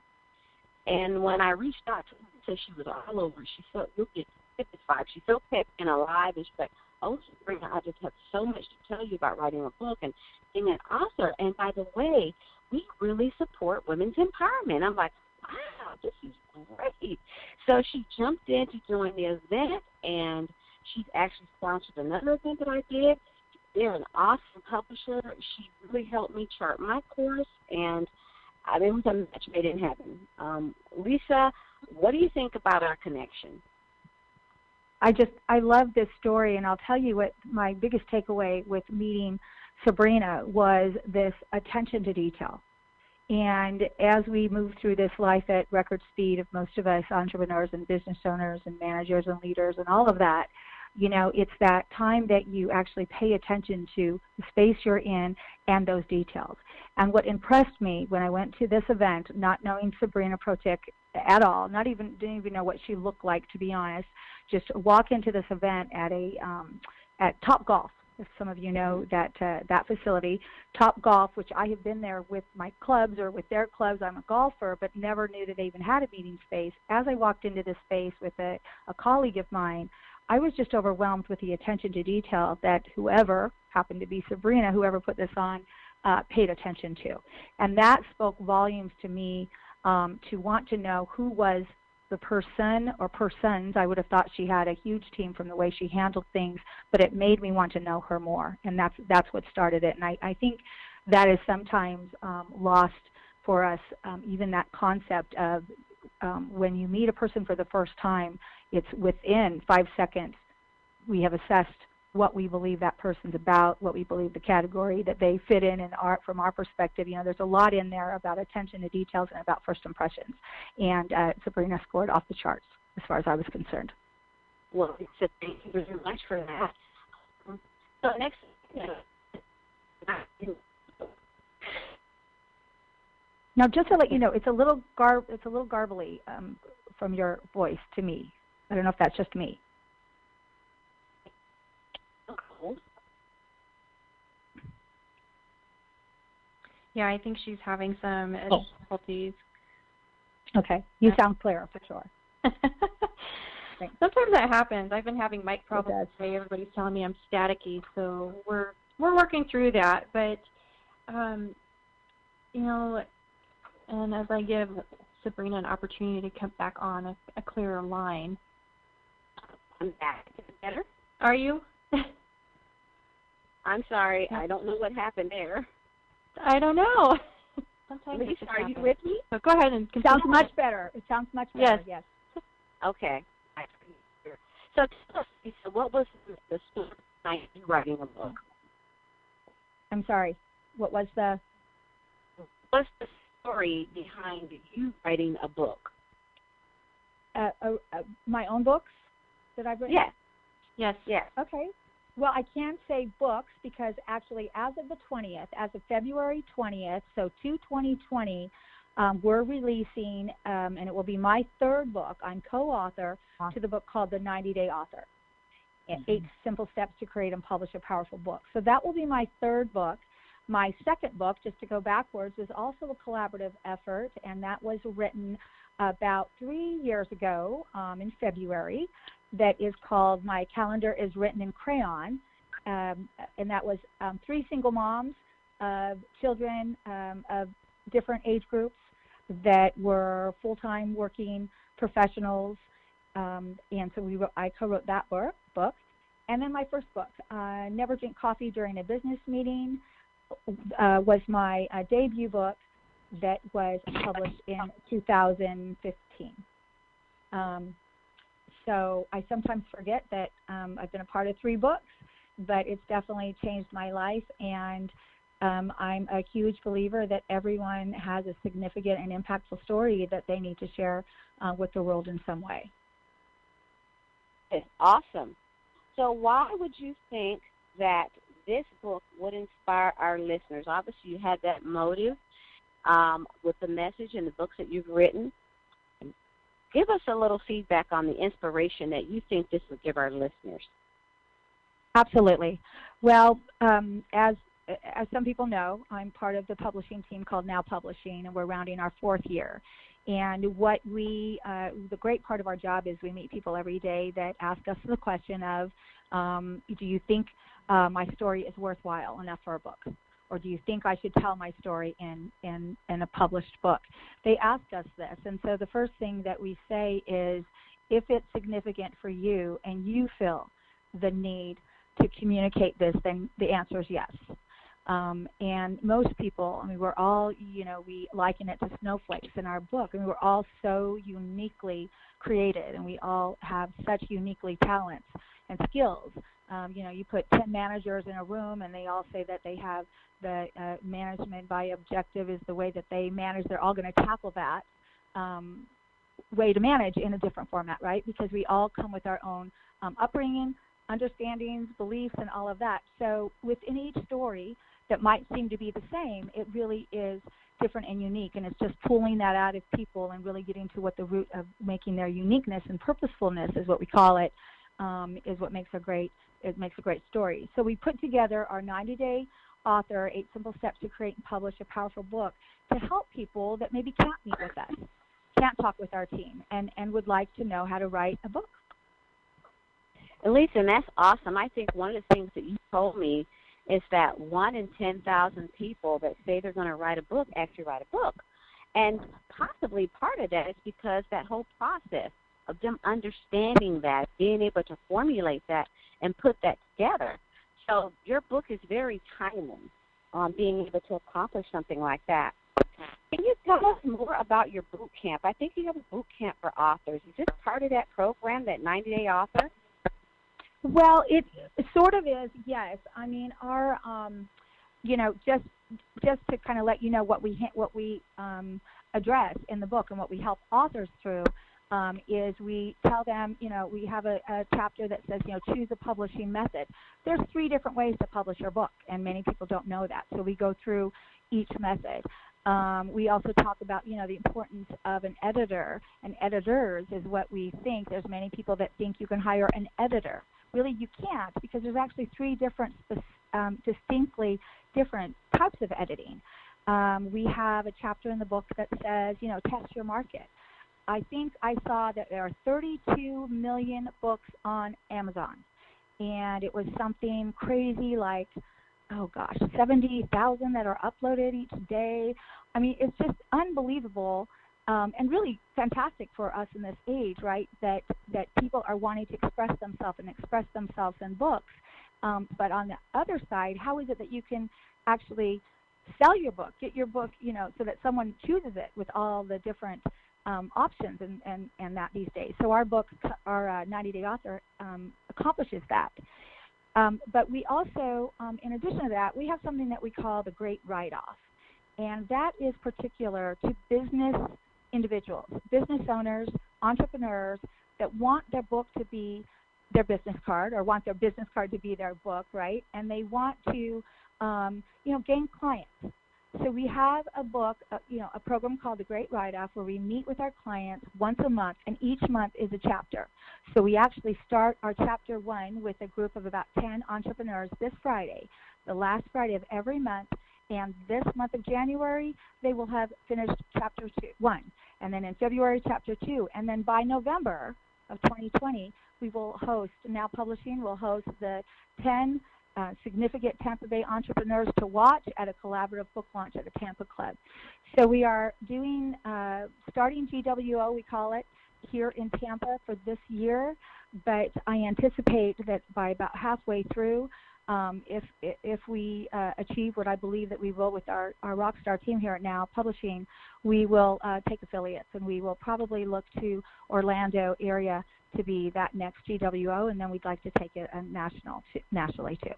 S7: And when I reached out to Lisa, she was all over. She felt, you'll get this vibe. She's so pepped and alive, and she's like, oh, Sabrina, I just have so much to tell you about writing a book and being an author. And by the way, we really support women's empowerment. I'm like, wow, this is great. So she jumped in to join the event, and she's actually sponsored another event that I did. They're an awesome publisher. She really helped me chart my course, and I mean, it was a match made in heaven. Lisa, what do you think about our connection?
S8: I love this story, and I'll tell you what my biggest takeaway with meeting Sabrina was this attention to detail. And as we move through this life at record speed of most of us entrepreneurs and business owners and managers and leaders and all of that, you know, it's that time that you actually pay attention to the space you're in and those details. And what impressed me when I went to this event, not knowing Sabrina Protic at all, didn't even know what she looked like, to be honest, just walk into this event at at Top Golf. If some of you know that facility, Top Golf, which I have been there with my clubs or with their clubs. I'm a golfer, but never knew that they even had a meeting space. As I walked into this space with a colleague of mine, I was just overwhelmed with the attention to detail that whoever, happened to be Sabrina, whoever put this on, paid attention to. And that spoke volumes to me to want to know who was the person or persons. I would have thought she had a huge team from the way she handled things, but it made me want to know her more, and that's what started it. And I think that is sometimes lost for us, even that concept of when you meet a person for the first time, it's within 5 seconds we have assessed what we believe that person's about, what we believe the category that they fit in from our perspective. You know, there's a lot in there about attention to details and about first impressions. And Sabrina scored off the charts as far as I was concerned.
S7: Well, Lisa, thank you very much for that. So next,
S8: now, just to let you know, it's a little garbly from your voice to me. I don't know if that's just me.
S1: Yeah, I think she's having some difficulties.
S8: Okay, you sound clear for sure.
S1: Sometimes that happens. I've been having mic problems today. Everybody's telling me I'm staticky, so we're working through that. But you know, and as I give Sabrina an opportunity to come back on a clearer line.
S7: I'm back. Is it better?
S1: Are you?
S7: I'm sorry. I don't know what happened there.
S1: I don't know. Sometimes
S7: Lisa, are you with me?
S1: So go ahead and continue.
S8: Sounds much better. It sounds much better. Yes.
S7: Okay. So tell us, Lisa, what was the story behind you writing a book?
S8: I'm sorry. What's the
S7: story behind you writing a book?
S8: My own books that I've written?
S7: Yes.
S8: Okay. Well, I can't say books because actually as of February 20th, so 2/2020, we're releasing, and it will be my third book. I'm co-author to the book called The 90-Day Author, 8 Simple Steps to Create and Publish a Powerful Book. So that will be my third book. My second book, just to go backwards, was also a collaborative effort, and that was written about 3 years ago in February. That is called My Calendar is Written in Crayon, and that was 3 single moms of children of different age groups that were full-time working professionals, and so I co-wrote that book. And then my first book, Never Drink Coffee During a Business Meeting, was my debut book that was published in 2015. So I sometimes forget that I've been a part of 3 books, but it's definitely changed my life, and I'm a huge believer that everyone has a significant and impactful story that they need to share with the world in some way.
S7: Awesome. So why would you think that this book would inspire our listeners? Obviously, you had that motive with the message and the books that you've written. Give us a little feedback on the inspiration that you think this would give our listeners.
S8: Absolutely. Well, as some people know, I'm part of the publishing team called Now Publishing, and we're rounding our 4th year. And what the great part of our job is we meet people every day that ask us the question of, do you think my story is worthwhile enough for a book? Or do you think I should tell my story in a published book? They ask us this, and so the first thing that we say is, if it's significant for you and you feel the need to communicate this, then the answer is yes. And most people, we're all, we liken it to snowflakes in our book. We're all so uniquely created, and we all have such uniquely talents. and skills. You put 10 managers in a room, and they all say that they have the management by objective is the way that they manage. They're all going to tackle that way to manage in a different format, right? Because we all come with our own upbringing, understandings, beliefs, and all of that. So within each story that might seem to be the same, it really is different and unique, and it's just pulling that out of people and really getting to what the root of making their uniqueness and purposefulness is what we call it, is what makes a great story. So we put together our 90-day author, 8 simple steps to create and publish a powerful book to help people that maybe can't meet with us, can't talk with our team, and would like to know how to write a book.
S7: Lisa, and that's awesome. I think one of the things that you told me is that 1 in 10,000 people that say they're going to write a book actually write a book. And possibly part of that is because that whole process of them understanding that, being able to formulate that and put that together. So your book is very timely on being able to accomplish something like that. Can you tell us more about your boot camp? I think you have a boot camp for authors. Is this part of that program, that 90-day author?
S8: Well, it sort of is, yes. I mean, our, just to kind of let you know what we address in the book and what we help authors through is we tell them, we have a chapter that says, choose a publishing method. There's 3 different ways to publish your book, and many people don't know that. So we go through each method. We also talk about, the importance of an editor, and editors is what we think. There's many people that think you can hire an editor. Really, you can't, because there's actually 3 different, distinctly different types of editing. We have a chapter in the book that says, test your market. I think I saw that there are 32 million books on Amazon, and it was something crazy like, 70,000 that are uploaded each day. I mean, it's just unbelievable. And really fantastic for us in this age, right, that people are wanting to express themselves in books. But on the other side, how is it that you can actually sell your book, get your book, so that someone chooses it with all the different options and that these days. So our book, our 90-day author, accomplishes that. But we also, in addition to that, we have something that we call the Great Write-Off. And that is particular to business individuals, business owners, entrepreneurs that want their book to be their business card, or want their business card to be their book, right? And they want to, gain clients. So we have a book, a program called the Great Write-Off, where we meet with our clients once a month, and each month is a chapter. So we actually start our chapter 1 with a group of about 10 entrepreneurs this Friday, the last Friday of every month. And this month of January, they will have finished chapter 1. And then in February, chapter 2. And then by November of 2020, we will host, Now Publishing will host the 10 significant Tampa Bay entrepreneurs to watch at a collaborative book launch at the Tampa Club. So we are doing, starting GWO, we call it, here in Tampa for this year. But I anticipate that by about halfway through, if we achieve what I believe that we will with our rockstar team here at Now Publishing, we will take affiliates, and we will probably look to Orlando area to be that next GWO, and then we'd like to take it nationally too.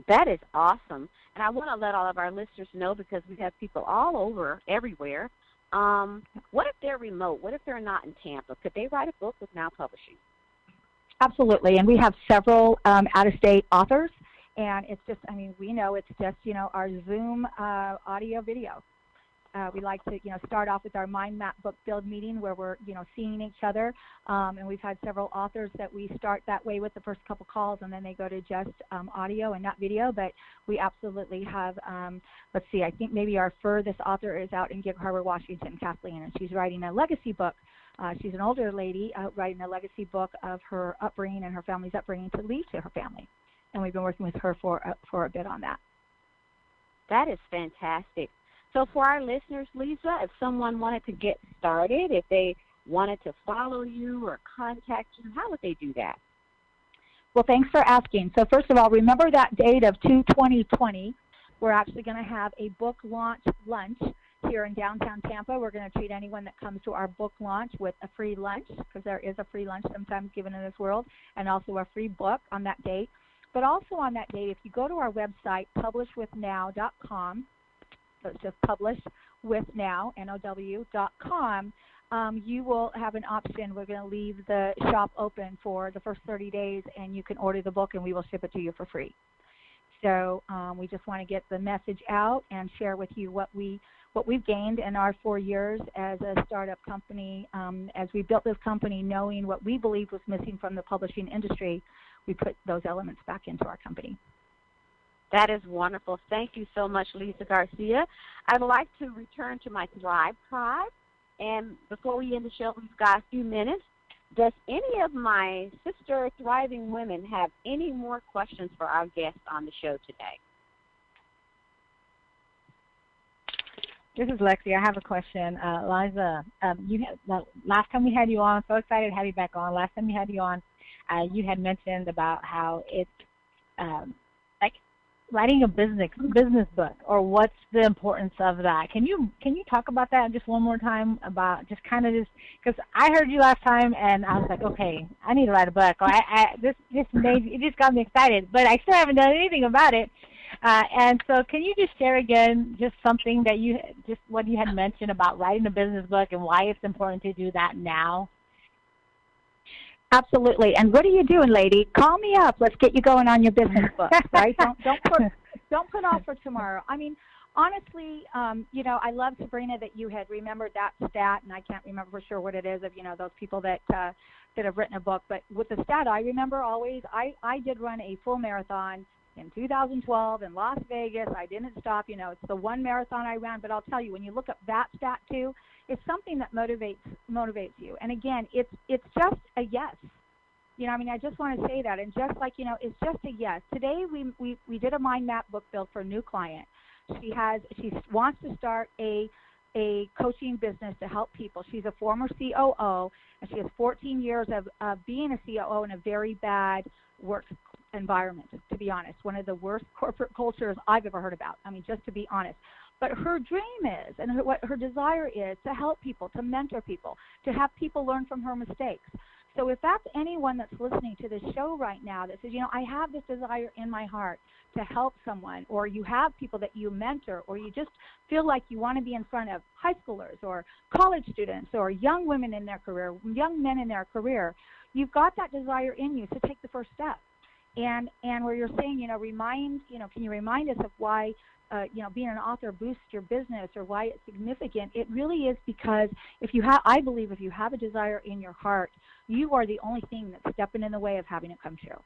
S7: That is awesome. And I want to let all of our listeners know, because we have people all over, everywhere. What if they're remote? What if they're not in Tampa? Could they write a book with Now Publishing?
S8: Absolutely, and we have several out-of-state authors, and it's just, we know it's just, our Zoom audio video. We like to, start off with our Mind Map Book Build meeting where we're, seeing each other, and we've had several authors that we start that way with the first couple calls, and then they go to just audio and not video. But we absolutely have, let's see, I think maybe our furthest author is out in Gig Harbor, Washington, Kathleen, and she's writing a legacy book. She's an older lady writing a legacy book of her upbringing and her family's upbringing to leave to her family, and we've been working with her for a bit on that.
S7: That is fantastic. So for our listeners, Lisa, if someone wanted to get started, if they wanted to follow you or contact you, how would they do that?
S8: Well, thanks for asking. So first of all, remember that date of 2/20/20. We're actually going to have a book launch lunch here in downtown Tampa. We're going to treat anyone that comes to our book launch with a free lunch, because there is a free lunch sometimes given in this world, and also a free book on that date. But also on that date, if you go to our website, publishwithnow.com, so it's just publishwithnow, N-O-W.com, you will have an option. We're going to leave the shop open for the first 30 days, and you can order the book, and we will ship it to you for free. So we just want to get the message out and share with you what we've gained in our 4 years as a startup company. As we built this company, knowing what we believed was missing from the publishing industry, we put those elements back into our company.
S7: That is wonderful. Thank you so much, Lisa Garcia. I'd like to return to my Thrive Tribe. And before we end the show, we've got a few minutes. Does any of my sister thriving women have any more questions for our guest on the show today?
S2: This is Lexi. I have a question. Liza, last time we had you on, I'm so excited to have you back on. Last time we had you on, you had mentioned about how it's like writing a business book, or what's the importance of that. Can you talk about that just one more time, about just kind of this, because I heard you last time and I was like, okay, I need to write a book. Or it just got me excited, but I still haven't done anything about it. And so can you just share again just something that what you had mentioned about writing a business book and why it's important to do that now?
S8: Absolutely. And what are you doing, lady? Call me up. Let's get you going on your business book, right? Don't put off for tomorrow. I mean, honestly, I love, Sabrina, that you had remembered that stat, and I can't remember for sure what it is of, those people that have written a book. But with the stat, I remember always, I did run a full marathon in 2012 in Las Vegas. I didn't stop. It's the one marathon I ran. But I'll tell you, when you look up that stat too, it's something that motivates you. And again, it's just a yes. I just want to say that. And just like, it's just a yes. Today we did a mind map book build for a new client. She wants to start a coaching business to help people. She's a former COO, and she has 14 years of being a COO in a very bad work environment, to be honest. One of the worst corporate cultures I've ever heard about. Just to be honest. But her dream is, and what her desire is, to help people, to mentor people, to have people learn from her mistakes. So if that's anyone that's listening to this show right now that says, I have this desire in my heart to help someone, or you have people that you mentor, or you just feel like you want to be in front of high schoolers or college students or young women in their career, young men in their career, you've got that desire in you, so take the first step. And where you're saying, can you remind us of why, being an author boosts your business, or why it's significant? It really is because I believe if you have a desire in your heart, you are the only thing that's stepping in the way of having it come true.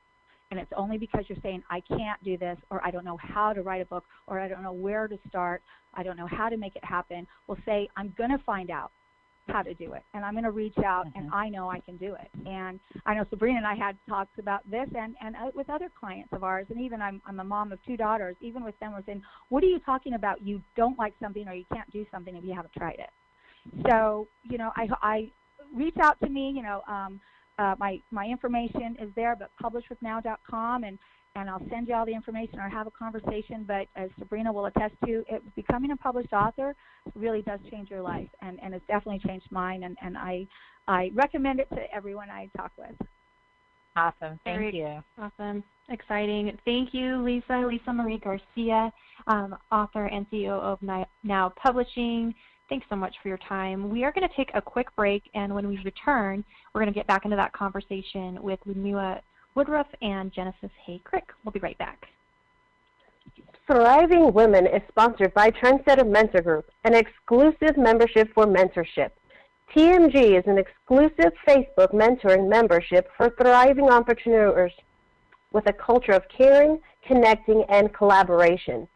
S8: And it's only because you're saying, I can't do this, or I don't know how to write a book, or I don't know where to start, I don't know how to make it happen. Well, say, I'm going to find out how to do it, and I'm going to reach out, and I know I can do it. And I know Sabrina and I had talks about this, and with other clients of ours, and even I'm a mom of 2 daughters. Even with them, we're saying, what are you talking about? You don't like something, or you can't do something if you haven't tried it. So, I reach out to me. My information is there, but publishwithnow.com, and I'll send you all the information or have a conversation. But as Sabrina will attest to, becoming a published author really does change your life, and it's definitely changed mine, and I recommend it to everyone I talk with.
S2: Awesome. Thank you.
S1: Awesome. Exciting. Thank you, Lisa Marie Garcia, author and CEO of Now Publishing. Thanks so much for your time. We are going to take a quick break, and when we return, we're going to get back into that conversation with Ludmila Woodruff and Genesis Hay-Crick. We'll be right back.
S3: Thriving Women is sponsored by Trendsetter Mentor Group, an exclusive membership for mentorship. TMG is an exclusive Facebook mentoring membership for thriving entrepreneurs with a culture of caring, connecting, and collaboration.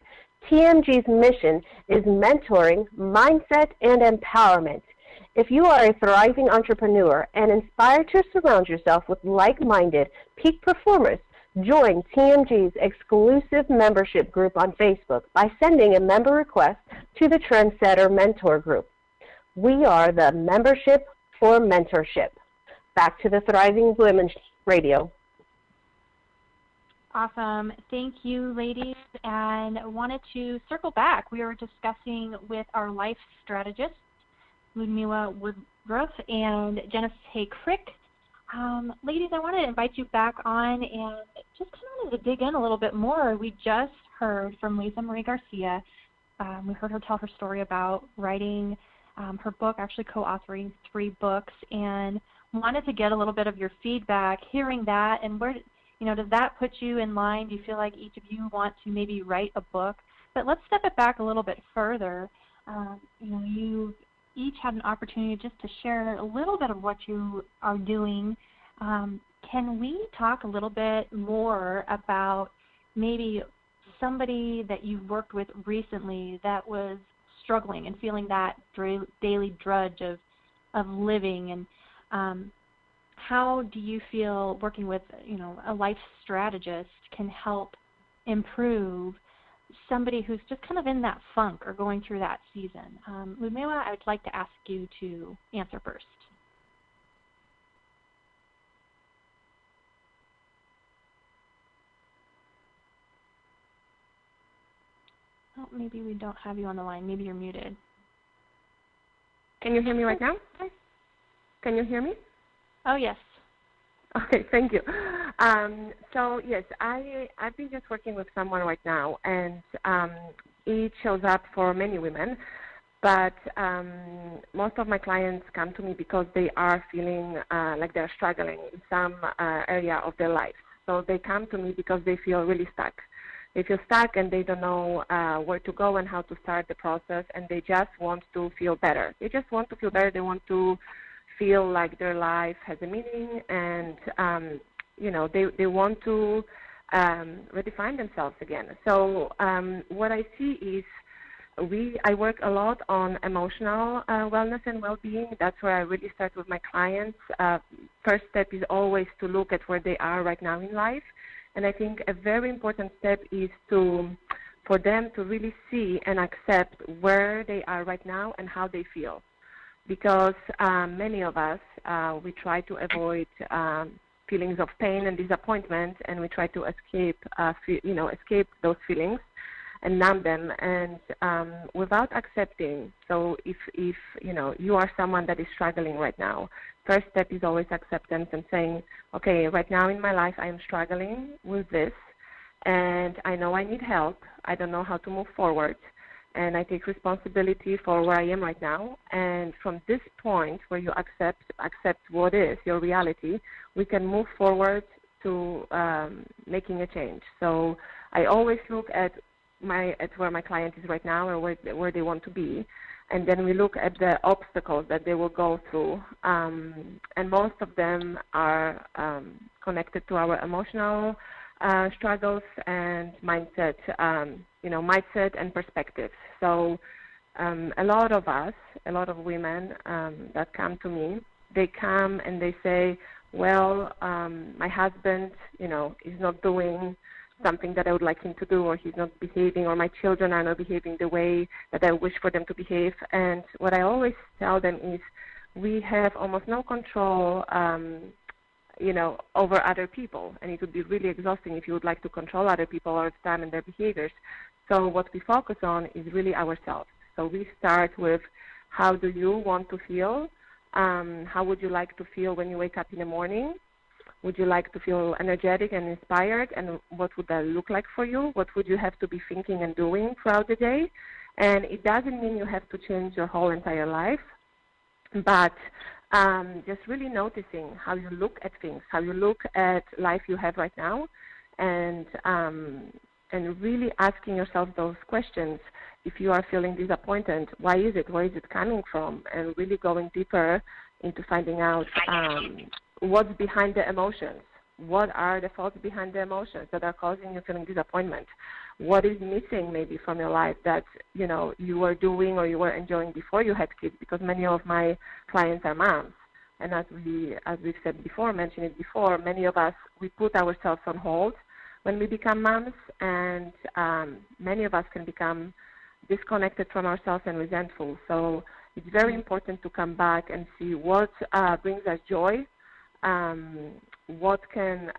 S3: TMG's mission is mentoring, mindset, and empowerment. If you are a thriving entrepreneur and inspired to surround yourself with like-minded peak performers, join TMG's exclusive membership group on Facebook by sending a member request to the Trendsetter Mentor Group. We are the membership for mentorship. Back to the Thriving Women Radio.
S1: Awesome. Thank you, ladies. And I wanted to circle back. We were discussing with our life strategists, Ludmila Woodruff and Genesee Crick. Ladies, I want to invite you back on and just kind of wanted to dig in a little bit more. We just heard from Lisa Marie Garcia. We heard her tell her story about writing her book, actually co-authoring 3 books, and wanted to get a little bit of your feedback, hearing that, and where, does that put you in line? Do you feel like each of you want to maybe write a book? But let's step it back a little bit further. You each had an opportunity just to share a little bit of what you are doing. Can we talk a little bit more about maybe somebody that you've worked with recently that was struggling and feeling that daily drudge of living, and how do you feel working with a life strategist can help improve somebody who's just kind of in that funk or going through that season? Ludmila, I would like to ask you to answer first. Oh, maybe we don't have you on the line. Maybe you're muted.
S5: Can you hear me right now? Can you hear me?
S1: Oh, yes.
S5: Okay, thank you. So, yes, I've been just working with someone right now, and it shows up for many women, but most of my clients come to me because they are feeling like they're struggling in some area of their life. So they come to me because they feel really stuck. They feel stuck and they don't know where to go and how to start the process, and they just want to feel better. They just want to feel better. They want to feel like their life has a meaning, and they want to redefine themselves again. So what I see is I work a lot on emotional wellness and well-being. That's where I really start with my clients. First step is always to look at where they are right now in life. And I think a very important step is for them to really see and accept where they are right now and how they feel. Because many of us, we try to avoid feelings of pain and disappointment, and we try to escape those feelings and numb them, and without accepting. So if you are someone that is struggling right now, first step is always acceptance and saying, okay, right now in my life I am struggling with this, and I know I need help. I don't know how to move forward, and I take responsibility for where I am right now. And from this point where you accept what is your reality, we can move forward to making a change. So I always look at where my client is right now or where they want to be, and then we look at the obstacles that they will go through, and most of them are connected to our emotional struggles and mindset, mindset and perspective. So a lot of women that come to me, they come and they say, well, my husband, is not doing something that I would like him to do, or he's not behaving, or my children are not behaving the way that I wish for them to behave. And what I always tell them is we have almost no control, over other people, and it would be really exhausting if you would like to control other people all the time and their behaviors. So what we focus on is really ourselves. So we start with, how do you want to feel? How would you like to feel when you wake up in the morning? Would you like to feel energetic and inspired? And what would that look like for you? What would you have to be thinking and doing throughout the day? And it doesn't mean you have to change your whole entire life, but just really noticing how you look at things, how you look at life you have right now, and really asking yourself those questions. If you are feeling disappointed, why is it? Where is it coming from? And really going deeper into finding out what's behind the emotions. What are the thoughts behind the emotions that are causing you feeling disappointment? What is missing maybe from your life that you were doing or you were enjoying before you had kids? Because many of my clients are moms, and as we've said before, mentioned it before, many of us, we put ourselves on hold when we become moms, and many of us can become disconnected from ourselves and resentful. So it's very important to come back and see what brings us joy, what can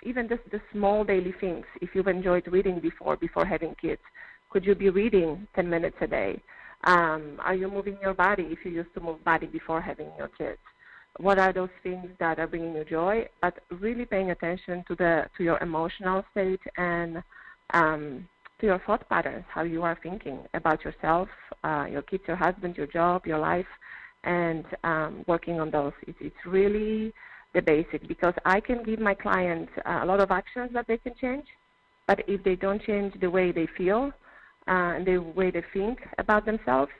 S5: even just the small daily things. If you've enjoyed reading before having kids, could you be reading 10 minutes a day? Are you moving your body if you used to move body before having your kids? What are those things that are bringing you joy? But really paying attention to your emotional state and to your thought patterns, how you are thinking about yourself, your kids, your husband, your job, your life, and working on those. It's really the basic, because I can give my clients a lot of actions that they can change, but if they don't change the way they feel and the way they think about themselves,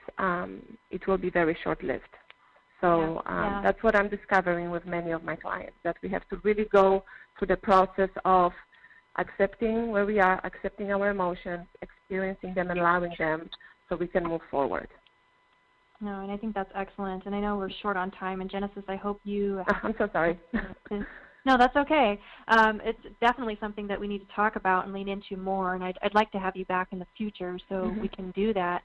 S5: it will be very short-lived. So that's what I'm discovering with many of my clients, that we have to really go through the process of accepting where we are, accepting our emotions, experiencing them and allowing them so we can move forward.
S1: No, and I think that's excellent. And I know we're short on time. And Genesis, I hope you...
S5: I'm so sorry.
S1: No, that's okay. It's definitely something that we need to talk about and lean into more. And I'd like to have you back in the future so we can do that.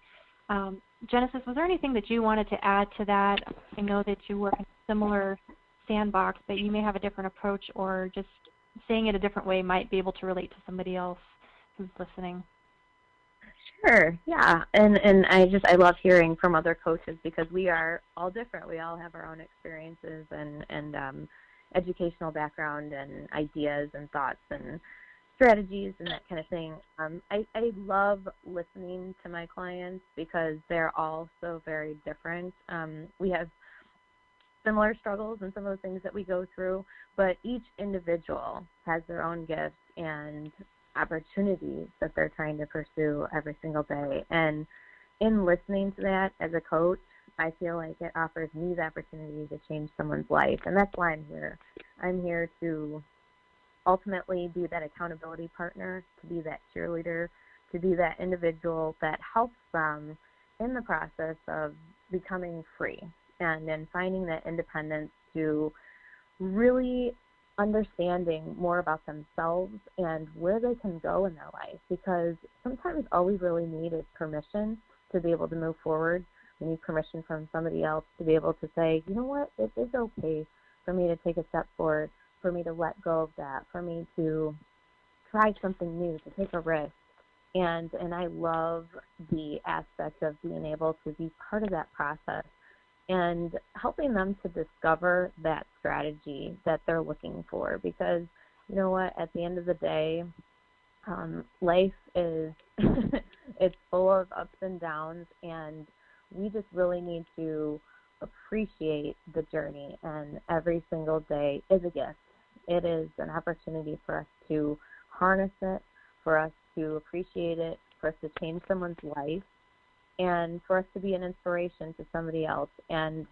S1: Genesis, was there anything that you wanted to add to that? I know that you work in a similar sandbox, but you may have a different approach, or just saying it a different way might be able to relate to somebody else who's listening.
S6: Sure, yeah. And I love hearing from other coaches, because we are all different. We all have our own experiences and educational background and ideas and thoughts and strategies and that kind of thing. I love listening to my clients because they're all so very different. We have similar struggles and some of the things that we go through, but each individual has their own gifts and opportunities that they're trying to pursue every single day. And in listening to that as a coach, I feel like it offers me the opportunity to change someone's life, and that's why I'm here. I'm here to ultimately be that accountability partner, to be that cheerleader, to be that individual that helps them in the process of becoming free and then finding that independence to really understanding more about themselves and where they can go in their life, because sometimes all we really need is permission to be able to move forward. We need permission from somebody else to be able to say, you know what, it is okay for me to take a step forward, for me to let go of that, for me to try something new, to take a risk. And I love the aspect of being able to be part of that process and helping them to discover that strategy that they're looking for. Because, you know what, at the end of the day, life is it's full of ups and downs, and we just really need to appreciate the journey, and every single day is a gift. It is an opportunity for us to harness it, for us to appreciate it, for us to change someone's life, and for us to be an inspiration to somebody else. And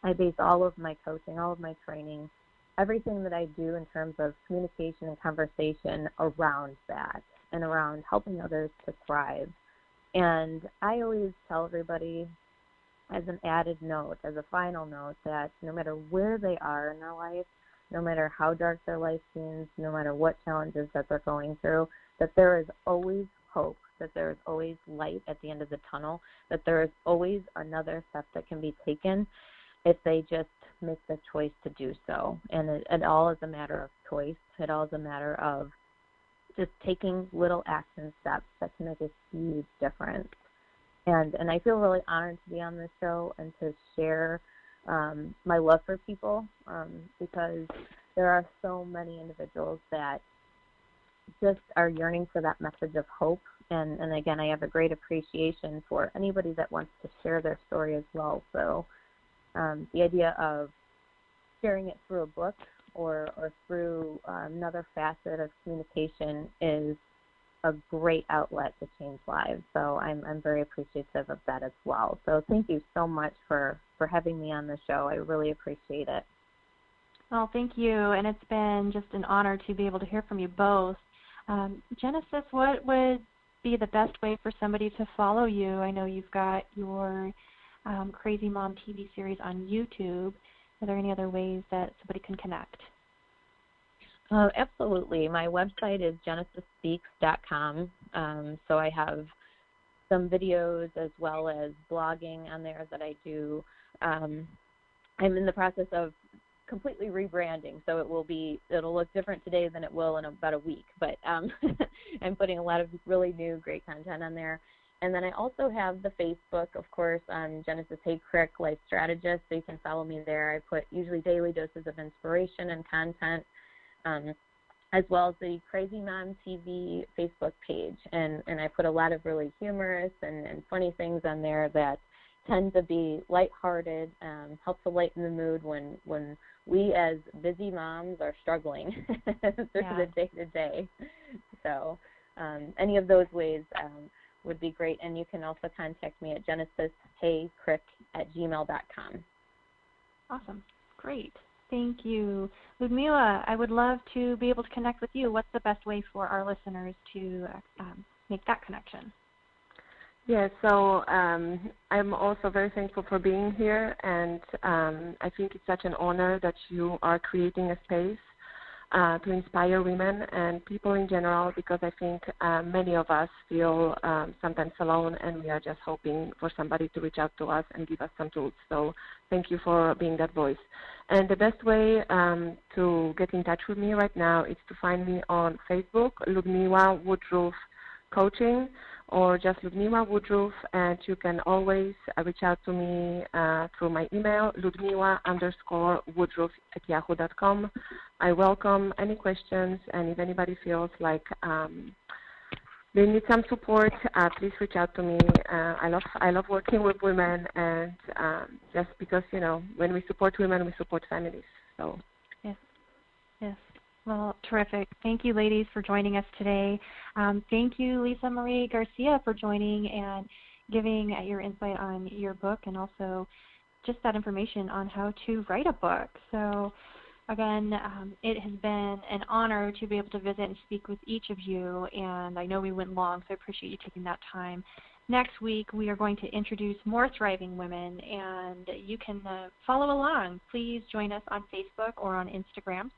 S6: I base all of my coaching, all of my training, everything that I do in terms of communication and conversation around that and around helping others to thrive. And I always tell everybody, as an added note, as a final note, that no matter where they are in their life, no matter how dark their life seems, no matter what challenges that they're going through, that there is always hope, that there is always light at the end of the tunnel, that there is always another step that can be taken if they just make the choice to do so. And it all is a matter of choice. It all is a matter of just taking little action steps that can make a huge difference. And I feel really honored to be on this show and to share my love for people, because there are so many individuals that just are yearning for that message of hope. And again, I have a great appreciation for anybody that wants to share their story as well. So the idea of sharing it through a book or through another facet of communication is a great outlet to change lives. So I'm very appreciative of that as well. So thank you so much for having me on the show. I really appreciate it.
S1: Well, thank you, and it's been just an honor to be able to hear from you both. Genesis, what would be the best way for somebody to follow you? I know you've got your Crazy Mom TV series on YouTube. Are there any other ways that somebody can connect?
S6: Absolutely. My website is genesisspeaks.com. So I have some videos as well as blogging on there that I do. I'm in the process of completely rebranding, so it'll look different today than it will in about a week. But I'm putting a lot of really new, great content on there. And then I also have the Facebook, of course, Genesis Hay Crick, Life Strategist, so you can follow me there. I put usually daily doses of inspiration and content, as well as the Crazy Mom TV Facebook page. And I put a lot of really humorous and funny things on there that tend to be lighthearted, help to lighten the mood when we as busy moms are struggling through the day-to-day. So any of those ways would be great. And you can also contact me at genesishaycrick@gmail.com.
S1: Awesome. Great. Thank you. Ludmila, I would love to be able to connect with you. What's the best way for our listeners to make that connection?
S5: Yes, so I'm also very thankful for being here, and I think it's such an honor that you are creating a space to inspire women and people in general, because I think many of us feel sometimes alone, and we are just hoping for somebody to reach out to us and give us some tools. So thank you for being that voice. And the best way to get in touch with me right now is to find me on Facebook, Ludmila Woodruff Coaching, or just Ludmila Woodruff, and you can always reach out to me through my email, Ludmila_Woodruff@yahoo.com. I welcome any questions, and if anybody feels like they need some support, please reach out to me. I love working with women, and just because, when we support women, we support families. So.
S1: Yes. Well, terrific. Thank you, ladies, for joining us today. Thank you, Lisa Marie Garcia, for joining and giving your insight on your book, and also just that information on how to write a book. So, again, it has been an honor to be able to visit and speak with each of you, and I know we went long, so I appreciate you taking that time. Next week, we are going to introduce more thriving women, and you can follow along. Please join us on Facebook or on Instagram,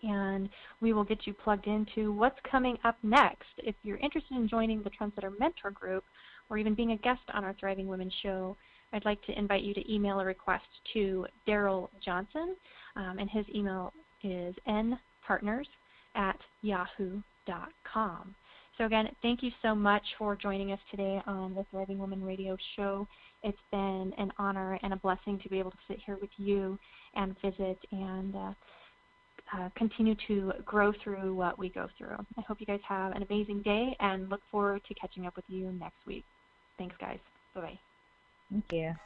S1: and we will get you plugged into what's coming up next. If you're interested in joining the Trendsetter Mentor Group or even being a guest on our Thriving Women show, I'd like to invite you to email a request to Daryl Johnson, and his email is npartners@yahoo.com. So again, thank you so much for joining us today on the Thriving Women Radio show. It's been an honor and a blessing to be able to sit here with you and visit and continue to grow through what we go through. I hope you guys have an amazing day, and look forward to catching up with you next week. Thanks, guys. Bye-bye.
S2: Thank you.